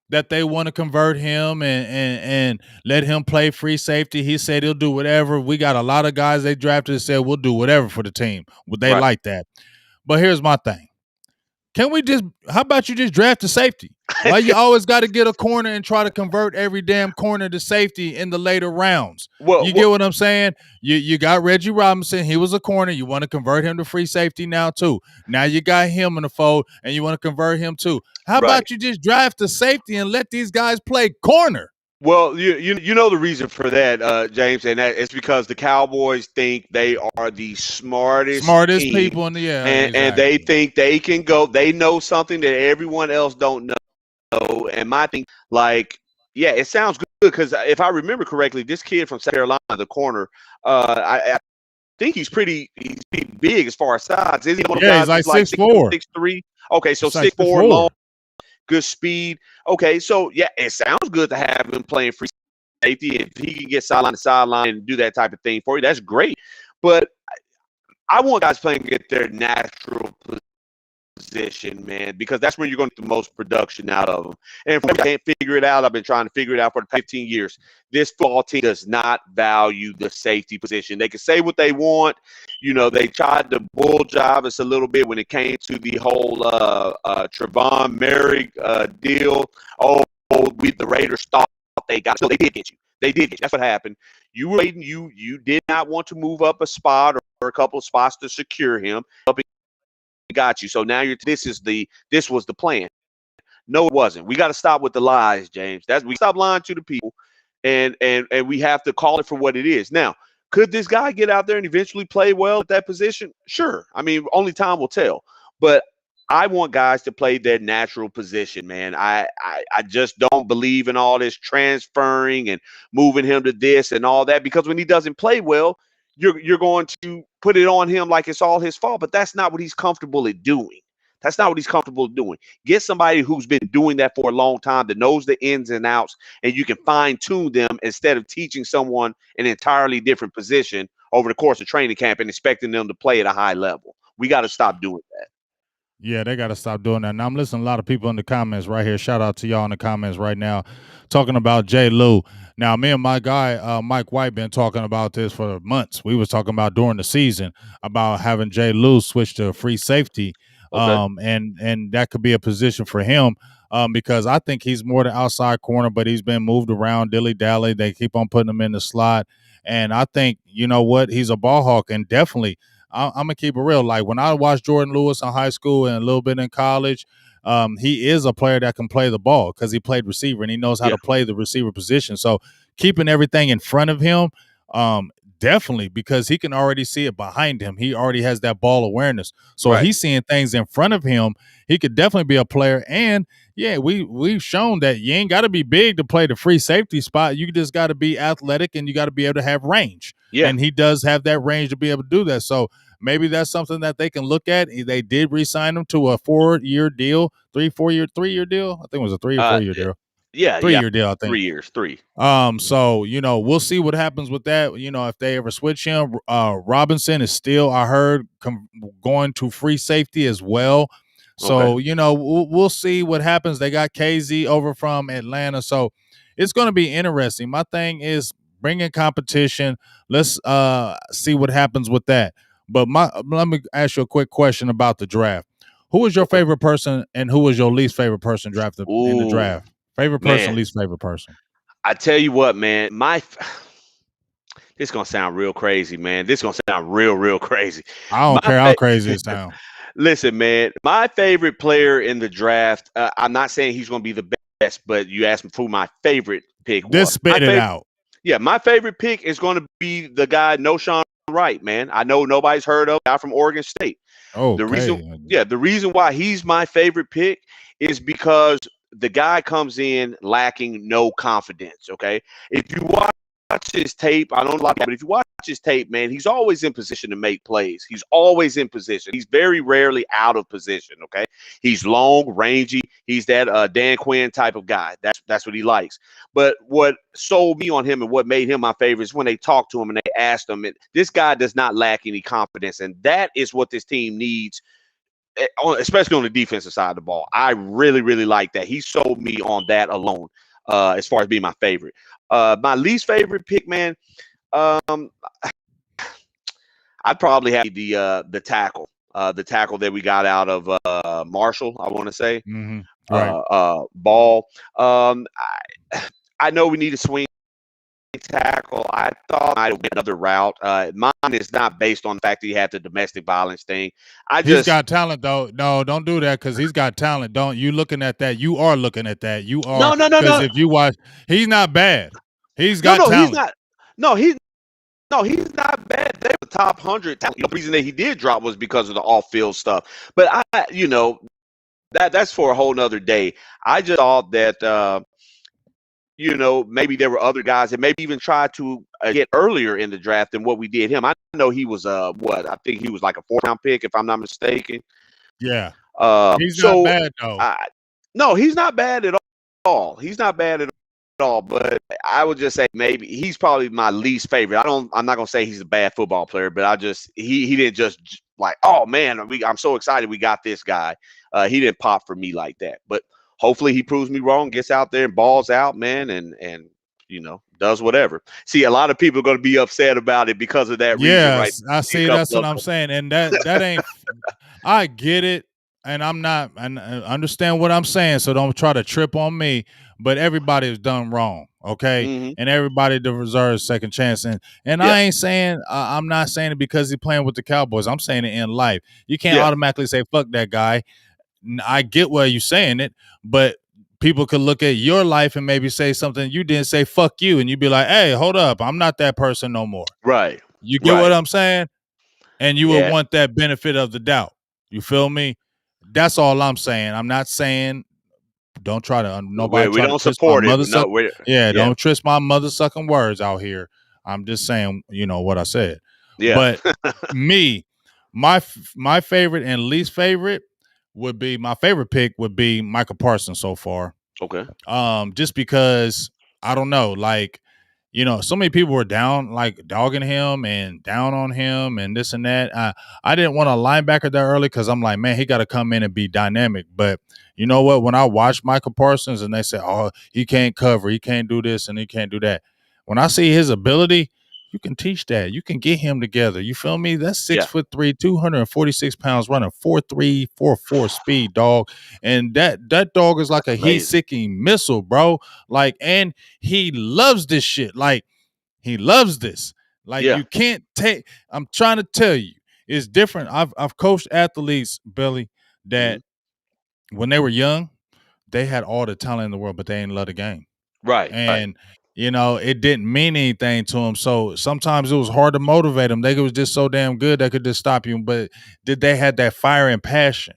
that they want to convert him and let him play free safety. He said he'll do whatever. We got a lot of guys they drafted that said we'll do whatever for the team. Well, they Right. like that. But here's my thing. How about you just draft a safety? Why you always got to get a corner and try to convert every damn corner to safety in the later rounds? Well, You get what I'm saying? You got Reggie Robinson. He was a corner. You want to convert him to free safety now too. Now you got him in the fold and you want to convert him too. How right. about you just draft a safety and let these guys play corner? Well, you know the reason for that, James, and that it's because the Cowboys think they are the smartest team, People in the and they think they can go. They know something that everyone else don't know. And my thing, like, yeah, it sounds good because if I remember correctly, this kid from South Carolina, the corner, I think he's pretty big as far as size. Is he one of those he's guys like who's 6'4". 6'3"? Okay, so He's like 6'4", 6'4". long. Good speed. Okay, so yeah, it sounds good to have him playing free safety. If he can get sideline to sideline and do that type of thing for you, that's great. But I want guys playing at their natural position, man, because that's when you're going to get the most production out of them. And if I can't figure it out, I've been trying to figure it out for the 15 years. This football team does not value the safety position. They can say what they want. You know, they tried to bull jive us a little bit when it came to the whole Trevon Merrick deal. The Raiders thought they got, so they did get you. They did get you. That's what happened. You were waiting. You did not want to move up a spot or a couple of spots to secure him. Got you. So now this was the plan. No, it wasn't. We got to stop with the lies, James. We stop lying to the people, and we have to call it for what it is. Now, could this guy get out there and eventually play well at that position? Sure. I mean, only time will tell. But I want guys to play their natural position, man. I just don't believe in all this transferring and moving him to this and all that, because when he doesn't play well, you're going to put it on him like it's all his fault, but that's not what he's comfortable at doing. That's not what he's comfortable doing. Get somebody who's been doing that for a long time, that knows the ins and outs, and you can fine tune them instead of teaching someone an entirely different position over the course of training camp and expecting them to play at a high level. We got to stop doing that. Yeah, they got to stop doing that. Now I'm listening to a lot of people in the comments right here. Shout out to y'all in the comments right now, talking about Jay Lou. Now, me and my guy Mike White been talking about this for months. We was talking about during the season about having Jay Lou switch to free safety, Okay. and that could be a position for him. Because I think he's more the outside corner, but he's been moved around dilly dally. They keep on putting him in the slot, and I think you know what, he's a ball hawk, and definitely I'm gonna keep it real. Like when I watched Jordan Lewis in high school and a little bit in college, he is a player that can play the ball because he played receiver and he knows how Yeah. to play the receiver position. So keeping everything in front of him, um, definitely because he can already see it behind him. He already has that ball awareness. So Right. he's seeing things in front of him. He could definitely be a player. And yeah, we've shown that you ain't got to be big to play the free safety spot. You just got to be athletic and you got to be able to have range. Yeah. And he does have that range to be able to do that. So maybe that's something that they can look at. They did re-sign him to a 4-year deal, 3-4 year deal. I think it was a 3 or Uh, 4 year deal. yeah. Three Yeah. year deal, I think. 3 years. Three. So we'll see what happens with that. If they ever switch him, Robinson is still, I heard, going to free safety as well. Okay. So we'll see what happens. They got KZ over from Atlanta, so it's going to be interesting. My thing is bringing competition. Let's see what happens with that. But let me ask you a quick question about the draft. Who was your Okay. favorite person, and who was your least favorite person drafted in the Ooh, draft? Favorite person, man. least favorite person. I tell you what, man. This gonna sound real crazy, man. This gonna sound real crazy. I My don't care how fa- crazy it sounds. Listen, man. My favorite player in the draft. I'm not saying he's gonna be the best, but you asked me who my favorite pick was. Just spit it out. Yeah, my favorite pick is going to be the guy Noshawn Wright, man. I know nobody's heard of, guy from Oregon State. The reason, Okay. yeah, the reason why he's my favorite pick is because the guy comes in lacking no confidence. Okay, if you watch his tape, I don't like that, but if you watch his tape, man, he's always in position to make plays. He's always in position. He's very rarely out of position. Okay, he's long, rangy. He's that Dan Quinn type of guy. That's what he likes. But what sold me on him and what made him my favorite is when they talked to him and they asked him, and this guy does not lack any confidence, and that is what this team needs, especially on the defensive side of the ball. I really like that. He sold me on that alone, as far as being my favorite. My least favorite pick, man, um, I'd probably have the tackle. The tackle that we got out of Marshall, I want to say, Mm-hmm. Right. Ball. I know we need a swing tackle. I thought I might have went another route. Mine is not based on the fact that he had the domestic violence thing. He's got talent though. No, don't do that because he's got talent. Don't you looking at that? You are looking at that. You are because no, if you watch, he's not bad. He's no, got no, he's talent. not. No, he's not bad. They were top 100. The reason that he did drop was because of the off-field stuff. But that's for a whole nother day. I just thought that maybe there were other guys that maybe even tried to get earlier in the draft than what we did him. I know he was what I think he was like a 4th-round pick, if I'm not mistaken. Yeah. He's not So bad though. no, he's not bad at all. He's not bad at all. But I would just say maybe he's probably my least favorite. I'm not gonna say he's a bad football player, but he didn't just like, oh man, I'm so excited we got this guy. He didn't pop for me like that. But hopefully he proves me wrong, gets out there and balls out, man, and does whatever. See, a lot of people are going to be upset about it because of that reason, right? Yes, I see. That's what I'm saying, and that ain't. I get it, and I'm not. And understand what I'm saying. So don't try to trip on me. But everybody has done wrong, okay? Mm-hmm. And everybody deserves second chance. And Yeah. I ain't saying I'm not saying it because he's playing with the Cowboys. I'm saying it in life. You can't automatically say fuck that guy. I get why you're saying it, but people could look at your life and maybe say something you didn't say, fuck you, and you'd be like, hey, hold up, I'm not that person no more. Right. You get what I'm saying? And you would Yeah. want that benefit of the doubt. You feel me? That's all I'm saying. I'm not saying don't try to nobody We try to don't twist my support it. mother No, suck. Yeah, don't twist my mother sucking words out here. I'm just saying, what I said. Yeah. But me, my favorite and least favorite would be my favorite pick would be Michael Parsons so far. Okay. Just because I don't know, like, so many people were down, like dogging him and down on him and this and that. I didn't want a linebacker that early because I'm like, man, he got to come in and be dynamic. But you know what? When I watched Michael Parsons and they said, oh, he can't cover, he can't do this and he can't do that. When I see his ability, you can teach that. You can get him together. You feel me? That's Yeah. 6'3", 246 pounds, running 4.3, 4.4 speed, dog. And that dog is like a Amazing. heat-seeking missile, bro. Like, and he loves this shit. Like, he loves this. Like, Yeah. you can't take. I'm trying to tell you, it's different. I've coached athletes, Billy, Mhm. that when they were young, they had all the talent in the world, but they ain't love the game. Right. Right. And it didn't mean anything to them. So sometimes it was hard to motivate them. They was just so damn good they could just stop you. But did they had that fire and passion?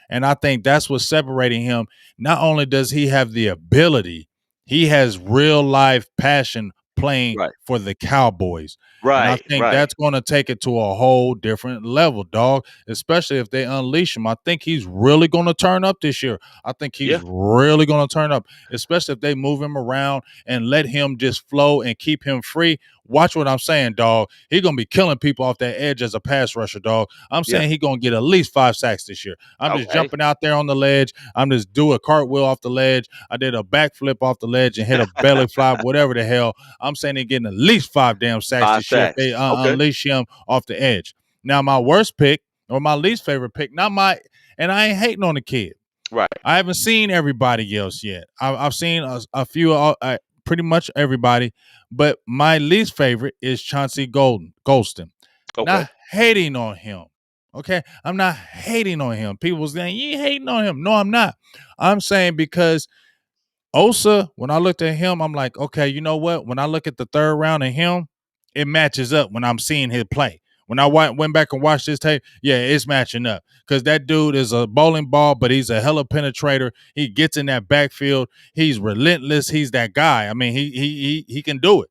And I think that's what's separating him. Not only does he have the ability, he has real life passion playing Right. for the Cowboys. And I Right. think Right. that's going to take it to a whole different level, dog, especially if they unleash him. I think he's really going to turn up this year. I think he's Yeah. really going to turn up, especially if they move him around and let him just flow and keep him free. Watch what I'm saying, dog. He's going to be killing people off that edge as a pass rusher, dog. I'm Yeah. saying he's going to get at least 5 sacks this year. I'm just Okay. jumping out there on the ledge. I'm just do a cartwheel off the ledge. I did a backflip off the ledge and hit a belly flop, whatever the hell. I'm saying they're getting at least 5 damn sacks 5 this year if sacks. they Okay. unleash him off the edge. Now, my worst pick or my least favorite pick, and I ain't hating on the kid. Right. I haven't seen everybody else yet. I've seen a few, pretty much everybody, but my least favorite is Chauncey Golston. Okay. Not hating on him. Okay, I'm not hating on him. People saying you hating on him. No, I'm not. I'm saying because Osa, when I looked at him, I'm like, okay, you know what? When I look at the third round of him, it matches up when I'm seeing his play. When I went back and watched this tape, yeah, it's matching up because that dude is a bowling ball, but he's a hella penetrator. He gets in that backfield. He's relentless. He's that guy. I mean, he can do it.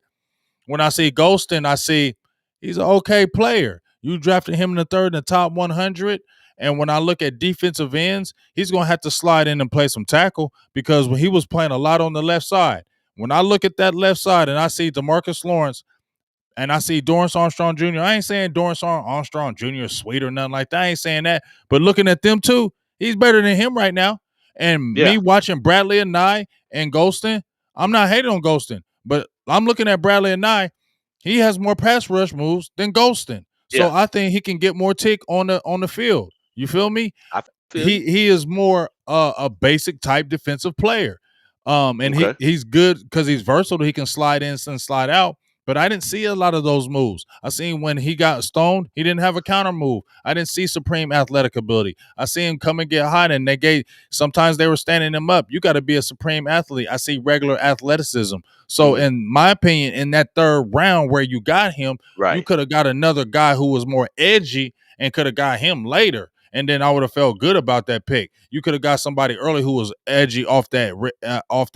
When I see Golston, I see he's an okay player. You drafted him in the third in the top 100. And when I look at defensive ends, he's going to have to slide in and play some tackle because when he was playing a lot on the left side, when I look at that left side and I see Demarcus Lawrence and I see Dorrance Armstrong Jr., I ain't saying Dorrance Armstrong Jr. is sweet or nothing like that. I ain't saying that. But looking at them two, he's better than him right now. And Yeah. me watching Bradley and Nye and Golston, I'm not hating on Golston, but I'm looking at Bradley and Nye. He has more pass rush moves than Golston. So Yeah. I think he can get more tick on the field. You feel me? I feel you. He is more a basic type defensive player. And Okay. he's good because he's versatile. He can slide in and slide out. But I didn't see a lot of those moves. I seen when he got stoned, he didn't have a counter move. I didn't see supreme athletic ability. I see him come and get hot, and sometimes they were standing him up. You got to be a supreme athlete. I see regular athleticism. So, Mhm. in my opinion, in that third round where you got him, you Right. could have got another guy who was more edgy and could have got him later. And then I would have felt good about that pick. You could have got somebody early who was edgy off that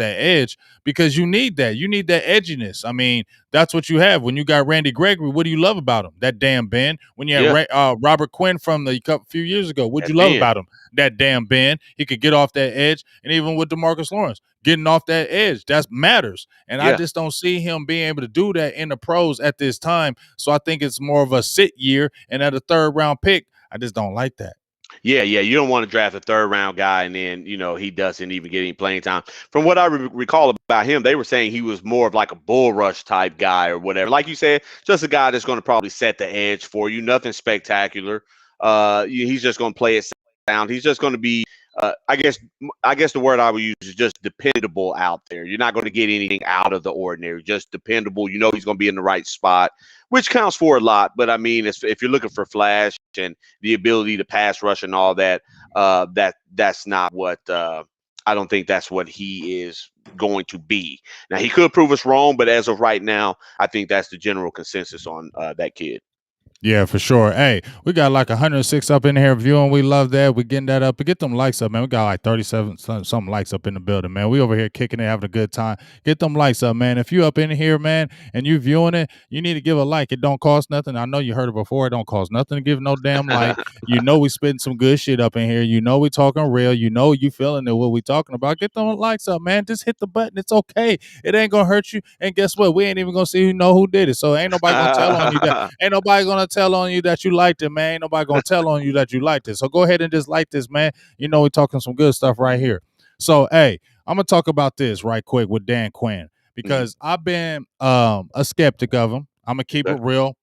edge because you need that. You need that edginess. I mean, that's what you have when you got Randy Gregory. What do you love about him? That damn bend. When you Yeah. had Robert Quinn from the few years ago, what'd you At love Ben. about him? That damn bend. He could get off that edge, and even with Demarcus Lawrence getting off that edge, that matters. And I Yeah. just don't see him being able to do that in the pros at this time. So I think it's more of a sit year, and at a third round pick, I just don't like that. Yeah, yeah. You don't want to draft a third round guy and then, he doesn't even get any playing time. From what I recall about him, they were saying he was more of like a bull rush type guy or whatever. Like you said, just a guy that's going to probably set the edge for you. Nothing spectacular. He's just going to play it sound. He's just going to be, I guess the word I would use is just dependable out there. You're not going to get anything out of the ordinary. Just dependable. You know he's going to be in the right spot, which counts for a lot. But I mean, if you're looking for flash and the ability to pass rush and all that, that's not what I don't think that's what he is going to be. Now he could prove us wrong, but as of right now, I think that's the general consensus on that kid. Yeah, for sure. Hey, we got like 106 up in here viewing. We love that. We getting that up. But get them likes up, man. We got like 37 something likes up in the building, man. We over here kicking it, having a good time. Get them likes up, man. If you up in here, man, and you viewing it, you need to give a like. It don't cost nothing. I know you heard it before. It don't cost nothing to give no damn like. You know we spitting some good shit up in here. You know we talking real. You know you feeling it, what we talking about. Get them likes up, man. Just hit the button. It's okay. It ain't gonna hurt you. And guess what? We ain't even gonna see who did it. So ain't nobody gonna tell on you that. Ain't nobody gonna tell on you that you liked it, man. Ain't nobody gonna tell on you that you liked it. So go ahead and just like this, man. You know we're talking some good stuff right here. So hey, I'm gonna talk about this right quick with Dan Quinn Mhm. because I've been a skeptic of him. I'm gonna keep Okay. it real.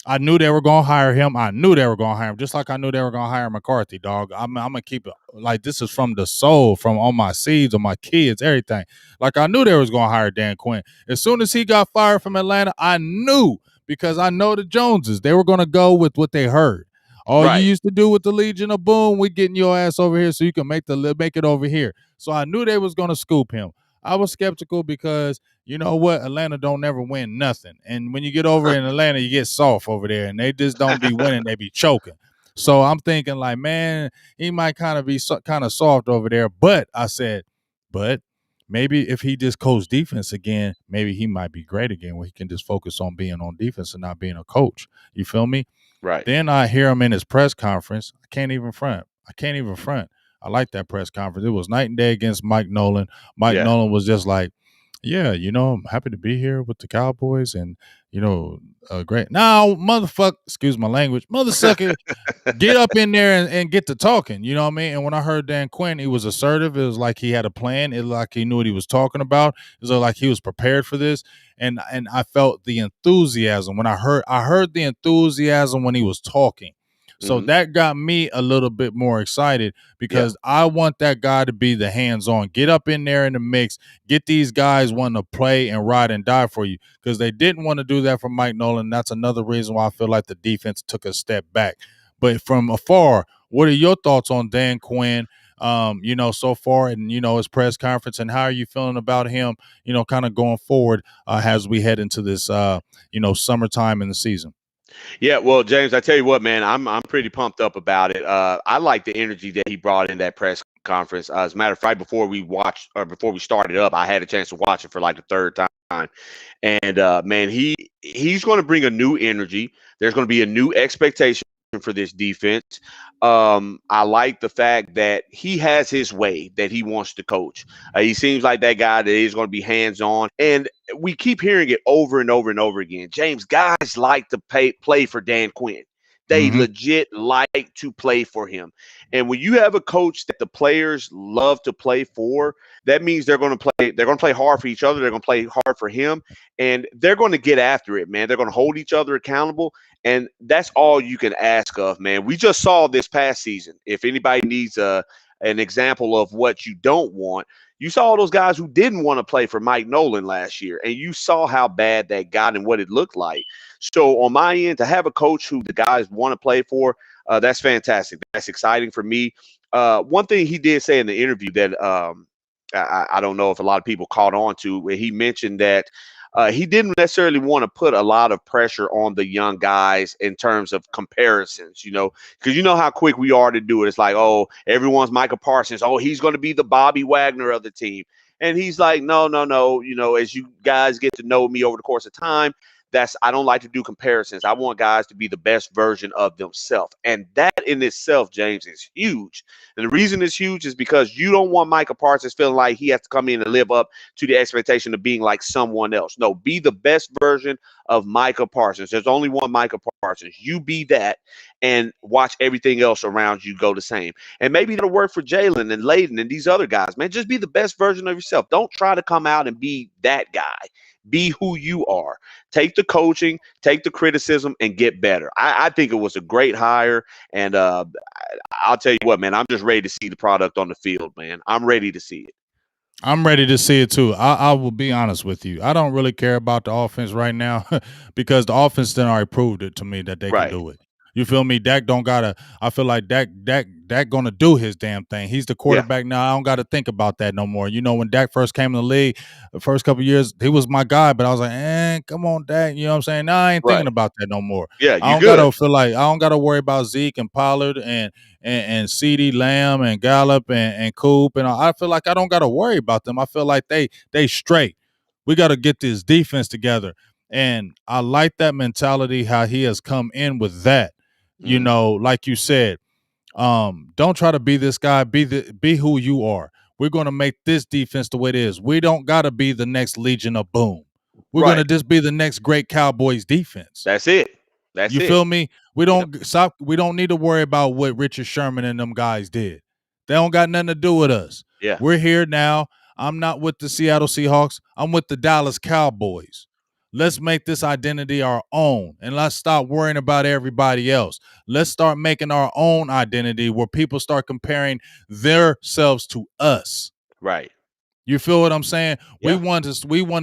I knew they were gonna hire him. I knew they were gonna hire him, just like I knew they were gonna hire McCarthy, dog. I'm gonna keep it like this is from the soul, from all my seeds, on my kids, everything. Like I knew they was gonna hire Dan Quinn. As soon as he got fired from Atlanta, I knew because I know the Joneses, they were gonna go with what they heard. All you Right. used to do with the Legion of Boom, we getting your ass over here so you can make it over here. So I knew they was gonna scoop him. I was skeptical because you know what? Atlanta don't never win nothing. And when you get over in Atlanta, you get soft over there and they just don't be winning. They be choking. So I'm thinking like, man, he might kind of be kind of soft over there. But I said, but maybe if he just coach defense again, maybe he might be great again where he can just focus on being on defense and not being a coach. You feel me? Right. Then I hear him in his press conference. I can't even front. I like that press conference. It was night and day against Mike Nolan. Mike Yeah. Nolan was just like, yeah, I'm happy to be here with the Cowboys and, great. Now, motherfucker, excuse my language, mother sucker, get up in there and get to talking. You know what I mean? And when I heard Dan Quinn, he was assertive. It was like he had a plan. It was like he knew what he was talking about. It was like he was prepared for this. And I felt the enthusiasm when I heard the enthusiasm when he was talking. So Hmm. that got me a little bit more excited Yeah. because I want that guy to be the hands-on. Get up in there in the mix. Get these guys wanting to play and ride and die for you because they didn't want to do that for Mike Nolan. That's another reason why I feel like the defense took a step back. But from afar, what are your thoughts on Dan Quinn? So far, and his press conference, and how are you feeling about him? Kind of going forward as we head into this, summertime in the season. Yeah, well, James, I tell you what, man, I'm pretty pumped up about it. I like the energy that he brought in that press conference. As a matter of fact, before we started up, I had a chance to watch it for like the third time. And man, he's going to bring a new energy. There's going to be a new expectation for this defense. I like the fact that he has his way that he wants to coach. He seems like that guy that is going to be hands on, and we keep hearing it over and over and over again. James, guys like to play for Dan Quinn. They Mm-hmm. legit like to play for him. And when you have a coach that the players love to play for, that means they're going to play. They're going to play hard for each other. They're going to play hard for him, and they're going to get after it, man. They're going to hold each other accountable, and that's all you can ask of, man. We just saw this past season. If anybody needs an example of what you don't want, you saw all those guys who didn't want to play for Mike Nolan last year, and you saw how bad that got and what it looked like. So on my end, to have a coach who the guys want to play for, that's fantastic. That's exciting for me. One thing he did say in the interview that I don't know if a lot of people caught on to, where he mentioned that he didn't necessarily want to put a lot of pressure on the young guys in terms of comparisons, because you know how quick we are to do it. It's like, oh, everyone's Micah Parsons. Oh, he's going to be the Bobby Wagner of the team. And he's like, no, no, no. As you guys get to know me over the course of time, I don't like to do comparisons. I want guys to be the best version of themselves. And that in itself, James, is huge. And the reason it's huge is because you don't want Micah Parsons feeling like he has to come in and live up to the expectation of being like someone else. No, be the best version of Micah Parsons. There's only one Micah Parsons. You be that and watch everything else around you go the same. And maybe it'll work for Jalen and Layden and these other guys, man. Just be the best version of yourself. Don't try to come out and be that guy. Be who you are. Take the coaching, take the criticism, and get better. I think it was a great hire. And I'll tell you what, man, I'm just ready to see the product on the field, man. I'm ready to see it. I'm ready to see it too. I will be honest with you. I don't really care about the offense right now because the offense then already proved it to me that they can Right. do it. You feel me? Dak don't gotta. I feel like Dak gonna do his damn thing. He's the Yeah. quarterback now. I don't got to think about that no more. You know, when Dak first came in the league, the first couple years, he was my guy. But I was like, come on, Dak. You know what I'm saying? Now I ain't thinking Right. about that no more. Yeah. I You don't good. gotta feel like I don't gotta worry about Zeke and Pollard and CeeDee Lamb and Gallup and Coop, and I feel like I don't gotta worry about them. I feel like they straight. We got to get this defense together. And I like that mentality, how he has come in with that. You Mhm. know, like you said, don't try to be this guy, be who you are. We're gonna make this defense the way it is. We don't gotta be the next Legion of Boom. We're Right. gonna just be the next great Cowboys defense. That's it. That's You it. feel me? We Yep. don't stop. We don't need to worry about what Richard Sherman and them guys did. They don't got nothing to do with us. Yeah. We're here now. I'm not with the Seattle Seahawks. I'm with the Dallas Cowboys. Let's make this identity our own and let's stop worrying about everybody else. Let's start making our own identity where people start comparing themselves to us. Right. You feel what I'm saying? We Yeah. want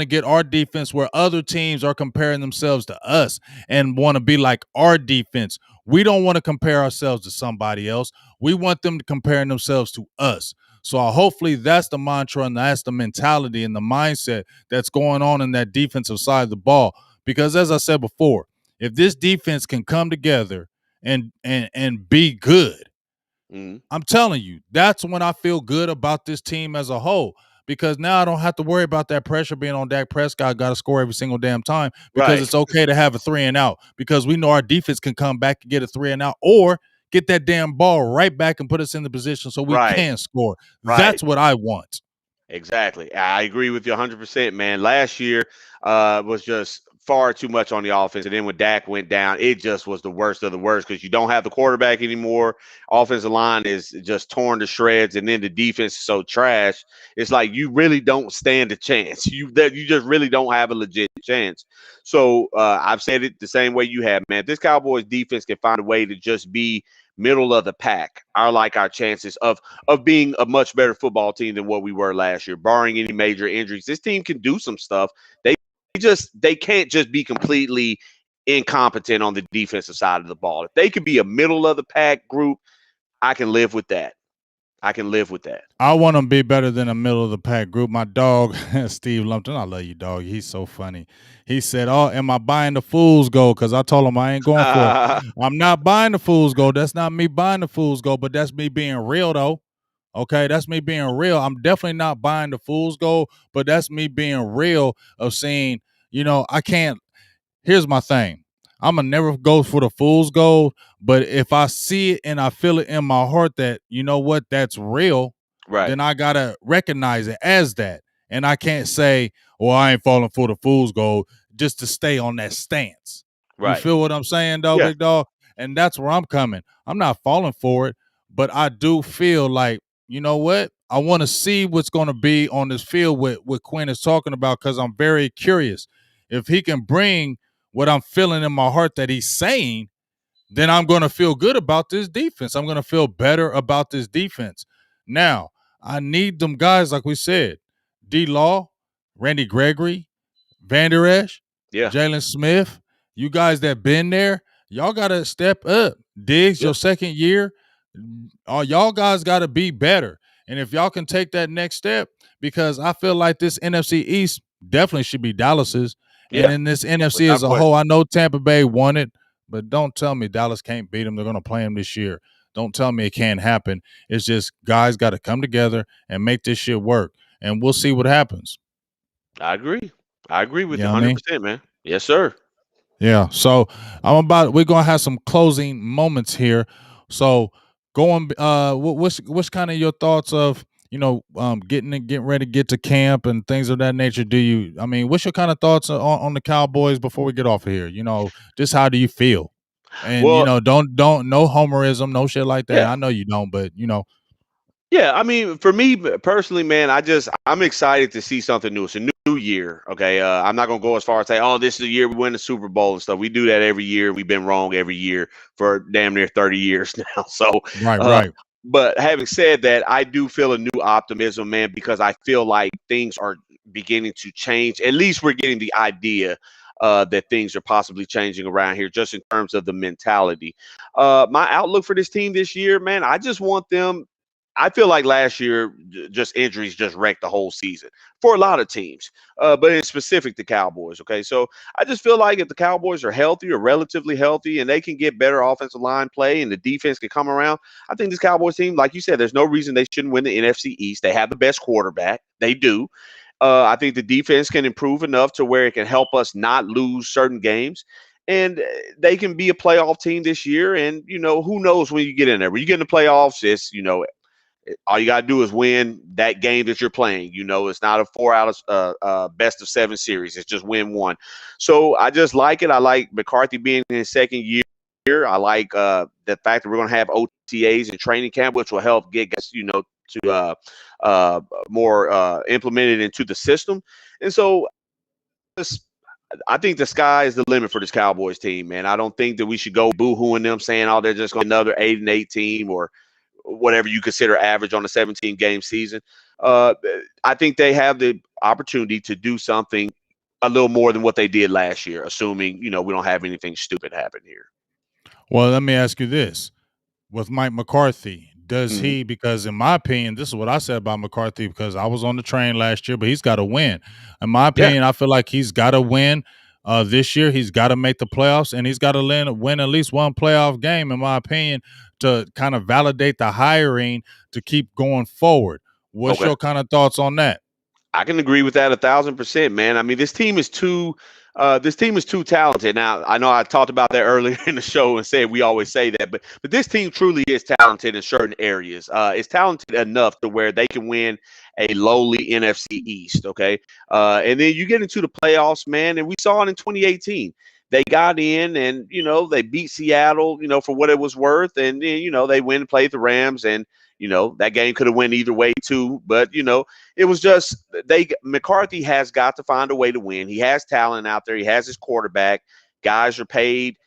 to get our defense where other teams are comparing themselves to us and want to be like our defense. We don't want to compare ourselves to somebody else. We want them to compare themselves to us. So hopefully that's the mantra and that's the mentality and the mindset that's going on in that defensive side of the ball. Because as I said before, if this defense can come together and be good, Mhm. I'm telling you, that's when I feel good about this team as a whole. Because now I don't have to worry about that pressure being on Dak Prescott. Got to score every single damn time because Right. it's okay to have a 3-and-out because we know our defense can come back and get a 3-and-out or get that damn ball right back and put us in the position so we Right. can score. Right. That's what I want. Exactly. I agree with you 100%, man. Last year was just far too much on the offense. And then when Dak went down, it just was the worst of the worst because you don't have the quarterback anymore. Offensive line is just torn to shreds. And then the defense is so trash. It's like you really don't stand a chance. You just really don't have a legit chance. So I've said it the same way you have, man. If this Cowboys defense can find a way to just be middle of the pack, I like our chances of being a much better football team than what we were last year, barring any major injuries. This team can do some stuff. They can't just be completely incompetent on the defensive side of the ball. If they could be a middle of the pack group, I can live with that. I can live with that. I want to be better than a middle of the pack group. My dog, Steve Lumpton, I love you, dog. He's so funny. He said, "Oh, am I buying the fool's gold?" Because I told him I ain't going for it. I'm not buying the fool's gold. That's not me buying the fool's gold, but that's me being real, though. Okay, that's me being real. I'm definitely not buying the fool's gold, but that's me being real of saying, I can't. Here's my thing. I'm gonna never go for the fool's gold, but if I see it and I feel it in my heart that you know what, that's real, Right. then I gotta recognize it as that. And I can't say, well, I ain't falling for the fool's gold just to stay on that stance. You Right. feel what I'm saying, though, Yeah. big dog? And that's where I'm coming. I'm not falling for it, but I do feel like, you know what? I want to see what's going to be on this field with what Quinn is talking about because I'm very curious. If he can bring what I'm feeling in my heart that he's saying, then I'm going to feel good about this defense. I'm going to feel better about this defense. Now, I need them guys, like we said, D Law, Randy Gregory, Van Der Esch, Yeah. Jalen Smith, you guys that been there, y'all got to step up. Diggs, Yeah. your second year, y'all guys got to be better. And if y'all can take that next step, because I feel like this NFC East definitely should be Dallas's. And Yeah. in this NFC Without as a whole, question. I know Tampa Bay won it, but don't tell me Dallas can't beat them. They're going to play them this year. Don't tell me it can't happen. It's just guys got to come together and make this shit work. And we'll see what happens. I agree. I agree with You you know what I mean? 100%, man. Yes, sir. Yeah. So we're gonna have some closing moments here. So going what's kind of your thoughts of getting ready to get to camp and things of that nature? What's your kind of thoughts on the Cowboys before we get off of here? Just how do you feel? And Well, don't no homerism, no shit like that. yeah. I know you don't, but Yeah, I mean, for me personally, man, I'm excited to see something new. It's a new year. Okay, I'm not gonna go as far as say, oh, this is the year we win the Super Bowl and stuff. We do that every year. We've been wrong every year for damn near 30 years now. So, right, uh, right. but having said that, I do feel a new optimism, man, because I feel like things are beginning to change. At least we're getting the idea that things are possibly changing around here, just in terms of the mentality. My outlook for this team this year, man, I just want them. I feel like last year, just injuries just wrecked the whole season for a lot of teams, but in specific the Cowboys. Okay, so I just feel like if the Cowboys are healthy or relatively healthy and they can get better offensive line play and the defense can come around, I think this Cowboys team, like you said, there's no reason they shouldn't win the NFC East. They have the best quarterback. They do. I think the defense can improve enough to where it can help us not lose certain games. And they can be a playoff team this year. And, who knows when you get in there. When you get in the playoffs, all you got to do is win that game that you're playing. It's not a 4 out of best of 7 series. It's just win one. So I just like it. I like McCarthy being in his second year. I like the fact that we're going to have OTAs and training camp, which will help get guys, to more implemented into the system. And so I think the sky is the limit for this Cowboys team, man. I don't think that we should go boo-hooing them saying, oh, they're just going to another 8-8 team or whatever you consider average on a 17-game season. I think they have the opportunity to do something a little more than what they did last year, assuming, we don't have anything stupid happen here. Well, let me ask you this. With Mike McCarthy, does Mhm. he, because in my opinion, this is what I said about McCarthy, because I was on the train last year, but he's got to win. In my Yeah. opinion, I feel like he's got to win this year. He's got to make the playoffs, and he's got to win at least one playoff game, in my opinion, to kind of validate the hiring to keep going forward. What's Okay. your kind of thoughts on that? I can agree with that 1,000%, man. I mean, this team is too talented. Now, I know I talked about that earlier in the show and said we always say that, but this team truly is talented in certain areas. It's talented enough to where they can win a lowly NFC East. Okay, and then you get into the playoffs, man, and we saw it in 2018. They got in and they beat Seattle, for what it was worth, and then they win and played the Rams, and that game could have went either way too, but it was just McCarthy has got to find a way to win. He has talent out there. He has his quarterback. Guys are paid.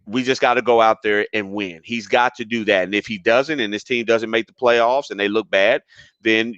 We just got to go out there and win. He's got to do that. And if he doesn't, and this team doesn't make the playoffs and they look bad, then,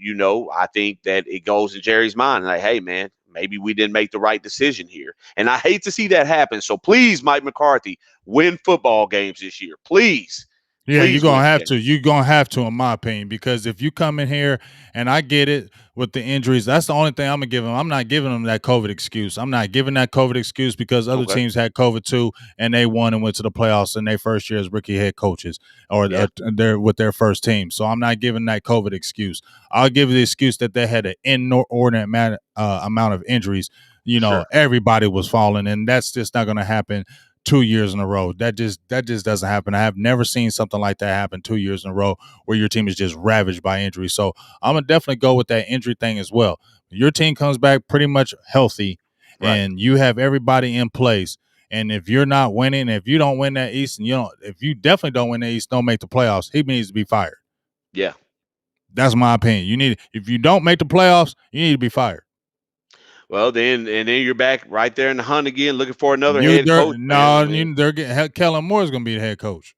I think that it goes in Jerry's mind. Like, hey, man, maybe we didn't make the right decision here. And I hate to see that happen. So please, Mike McCarthy, win football games this year. Please. Yeah, you're Please gonna win have games. to. You're gonna have to, in my opinion, because if you come in here and I get it with the injuries, that's the only thing I'm gonna give them. I'm not giving them that COVID excuse. I'm not giving that COVID excuse because other Okay. teams had COVID too, and they won and went to the playoffs in their first year as rookie head coaches, or Yeah. they're with their first team. So I'm not giving that COVID excuse. I'll give the excuse that they had an inordinate amount of injuries. Sure. Everybody was falling, and that's just not gonna happen 2 years in a row. That just doesn't happen. I have never seen something like that happen 2 years in a row where your team is just ravaged by injury. So I'm gonna definitely go with that injury thing as well. Your team comes back pretty much healthy, Right. and you have everybody in place. And if you're not winning, if you don't win that East, and if you definitely don't win the East, don't make the playoffs, he needs to be fired. Yeah. That's my opinion. If you don't make the playoffs, you need to be fired. Well, then you're back right there in the hunt again, looking for another You head there coach, man. I no, mean, they're getting Kellen Moore is gonna be the head coach.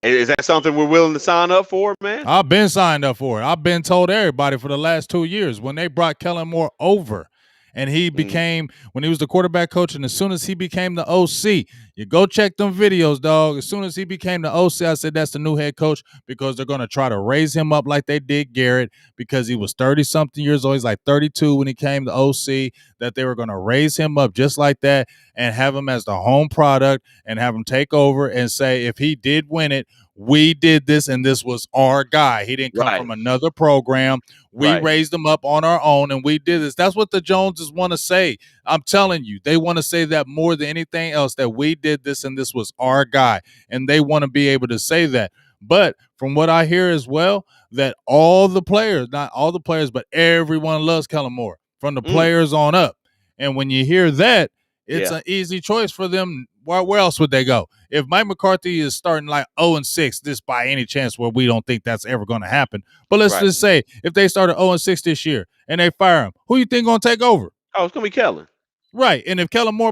is that something we're willing to sign up for, man? I've been signed up for it. I've been told everybody for the last 2 years when they brought Kellen Moore over and he Mhm. became, when he was the quarterback coach, and as soon as he became the OC, you go check them videos, dog. As soon as he became the OC, I said that's the new head coach because they're going to try to raise him up like they did Garrett because he was 30-something years old. He's like 32 when he came to OC, that they were going to raise him up just like that and have him as the home product and have him take over and say if he did win it, we did this and this was our guy. He didn't come Right. from another program. We Right. raised him up on our own and we did this. That's what the Joneses want to say. I'm telling you, they want to say that more than anything else, that we did this and this was our guy. And they want to be able to say that. But from what I hear as well, that all the players, not all the players, but everyone loves Kellen Moore from the Mm. players on up. And when you hear that, it's Yeah. an easy choice for them. Where else would they go? If Mike McCarthy is starting like 0-6, this by any chance where we don't think that's ever going to happen. But let's Right. just say if they started 0-6 this year and they fire him, who you think going to take over? Oh, it's gonna be Kellen. Right. And if Kellen Moore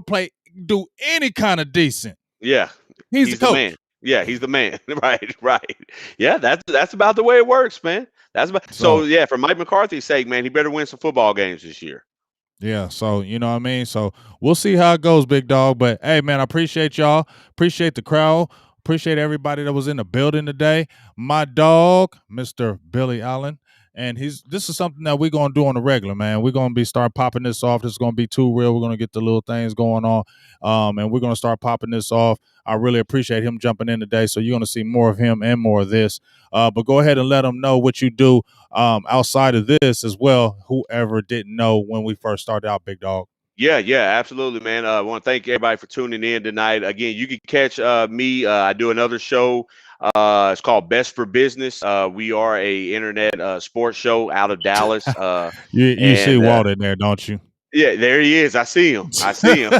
do any kind of decent, Yeah. he's the He's the man. coach. Yeah, he's the man. Right. Right. Yeah, that's about the way it works, man. That's about so So yeah, for Mike McCarthy's sake, man, he better win some football games this year. Yeah, so you know what I mean. So we'll see how it goes, big dog. But hey, man, I appreciate y'all. Appreciate the crowd. Appreciate everybody that was in the building today. My dog, Mr. Billy Allen, and this is something that we're gonna do on the regular, man. We're gonna be start popping this off. This is gonna be too real. We're gonna get the little things going on, and we're gonna start popping this off. I really appreciate him jumping in today. So you're gonna see more of him and more of this. But go ahead and let him know what you do outside of this as well, whoever didn't know when we first started out, big dog. Yeah, yeah, absolutely, man. I want to thank everybody for tuning in tonight. Again, you can catch me. I do another show. It's called Best for Business. We are a internet sports show out of Dallas. You see And Walt in there, don't you? Yeah, there he is. I see him. I see him.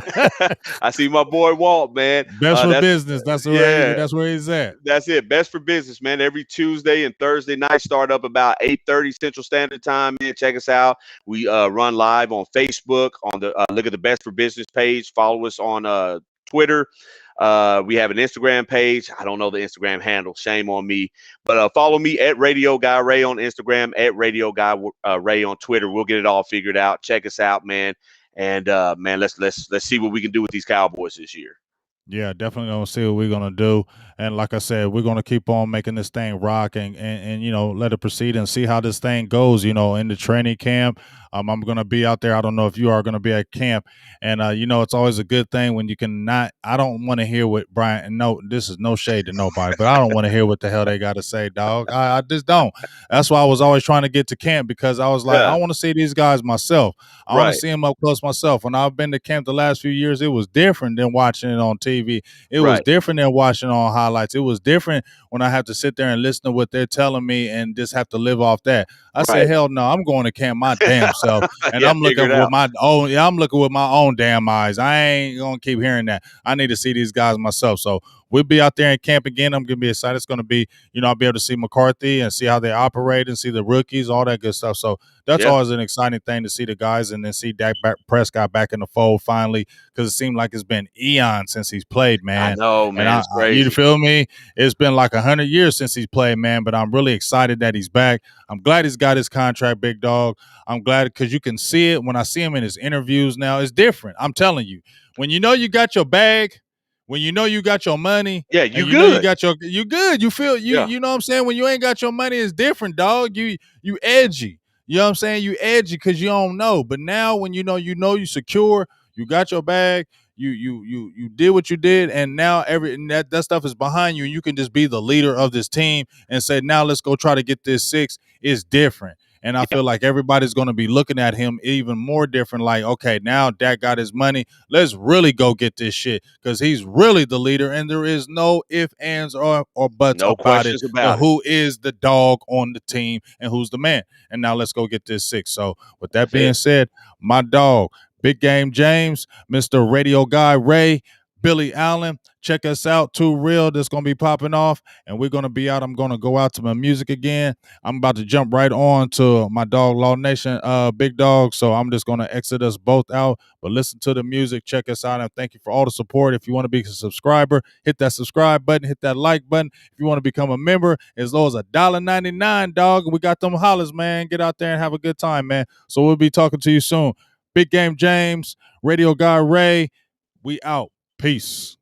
I see my boy Walt, man. Best for That's business. Yeah, That's where he's at. that's it. Best for Business, man. Every Tuesday and Thursday night, start up about 8:30 Central Standard Time. Man, check us out. We run live on Facebook. On the look at the Best for Business page. Follow us on Twitter. We have an Instagram page. I don't know the Instagram handle. Shame on me. But follow me at Radio Guy Ray on Instagram, at Radio Guy Ray on Twitter. We'll get it all figured out. Check us out, man. And man, let's see what we can do with these Cowboys this year. Yeah, definitely gonna see what we're gonna do. And like I said, we're gonna keep on making this thing rock and you know, let it proceed and see how this thing goes, you know, in the training camp. I'm gonna be out there. I don't know if you are gonna be at camp. And you know, it's always a good thing when you can not I don't want to hear what Brian and no, this is no shade to nobody, but I don't want to hear what the hell they gotta say, dog. I just don't. That's why I was always trying to get to camp because I was like, I Yeah, want to see these guys myself. I want to right, see them up close myself. When I've been to camp the last few years, it was different than watching it on TV. It was right, different than watching on highlights. It was different when I have to sit there and listen to what they're telling me and just have to live off that. I said, right. hell no, I'm going to camp my damn self. And Yeah, I'm figure looking it with out. my own, yeah, I'm looking with my own damn eyes. I ain't gonna keep hearing that. I need to see these guys myself. So we'll be out there in camp again. I'm gonna be excited. It's gonna be, you know, I'll be able to see McCarthy and see how they operate and see the rookies, all that good stuff. So that's Yeah, always an exciting thing to see the guys and then see Prescott back in the fold finally because it seemed like it's been eons since he's played, I man. know, And man. It's you crazy. feel me? It's been like 100 years since he's played, man. But I'm really excited that he's back. I'm glad he's got his contract, big dog. I'm glad because you can see it when I see him in his interviews now. It's different. I'm telling you, when you know you got your bag, when you know you got your money, Yeah, and you you know you good. got your you good. You feel Yeah, you know what I'm saying? When you ain't got your money, it's different, dog. You edgy. You know what I'm saying? You edgy because you don't know. But now when you know you secure, you got your bag, you did what you did, and now that stuff is behind you, and you can just be the leader of this team and say, now let's go try to get this six. It's different. And I yeah. feel like everybody's going to be looking at him even more different. Like, okay, now Dak got his money. Let's really go get this shit because he's really the leader, and there is no ifs, ands, or buts No about it. questions To about it. who is the dog on the team and who's the man. And now let's go get this six. So, with that That's being it. said, my dog, Big Game James, Mr. Radio Guy Ray, Billy Allen. Check us out. Too Real. That's going to be popping off. And we're going to be out. I'm going to go out to my music again. I'm about to jump right on to my dog, Law Nation, Big Dog. So I'm just going to exit us both out. But listen to the music. Check us out. And thank you for all the support. If you want to be a subscriber, hit that subscribe button. Hit that like button. If you want to become a member, as low as $1.99, dog. We got them hollers, man. Get out there and have a good time, man. So we'll be talking to you soon. Big Game James, Radio Guy Ray. We out. Peace.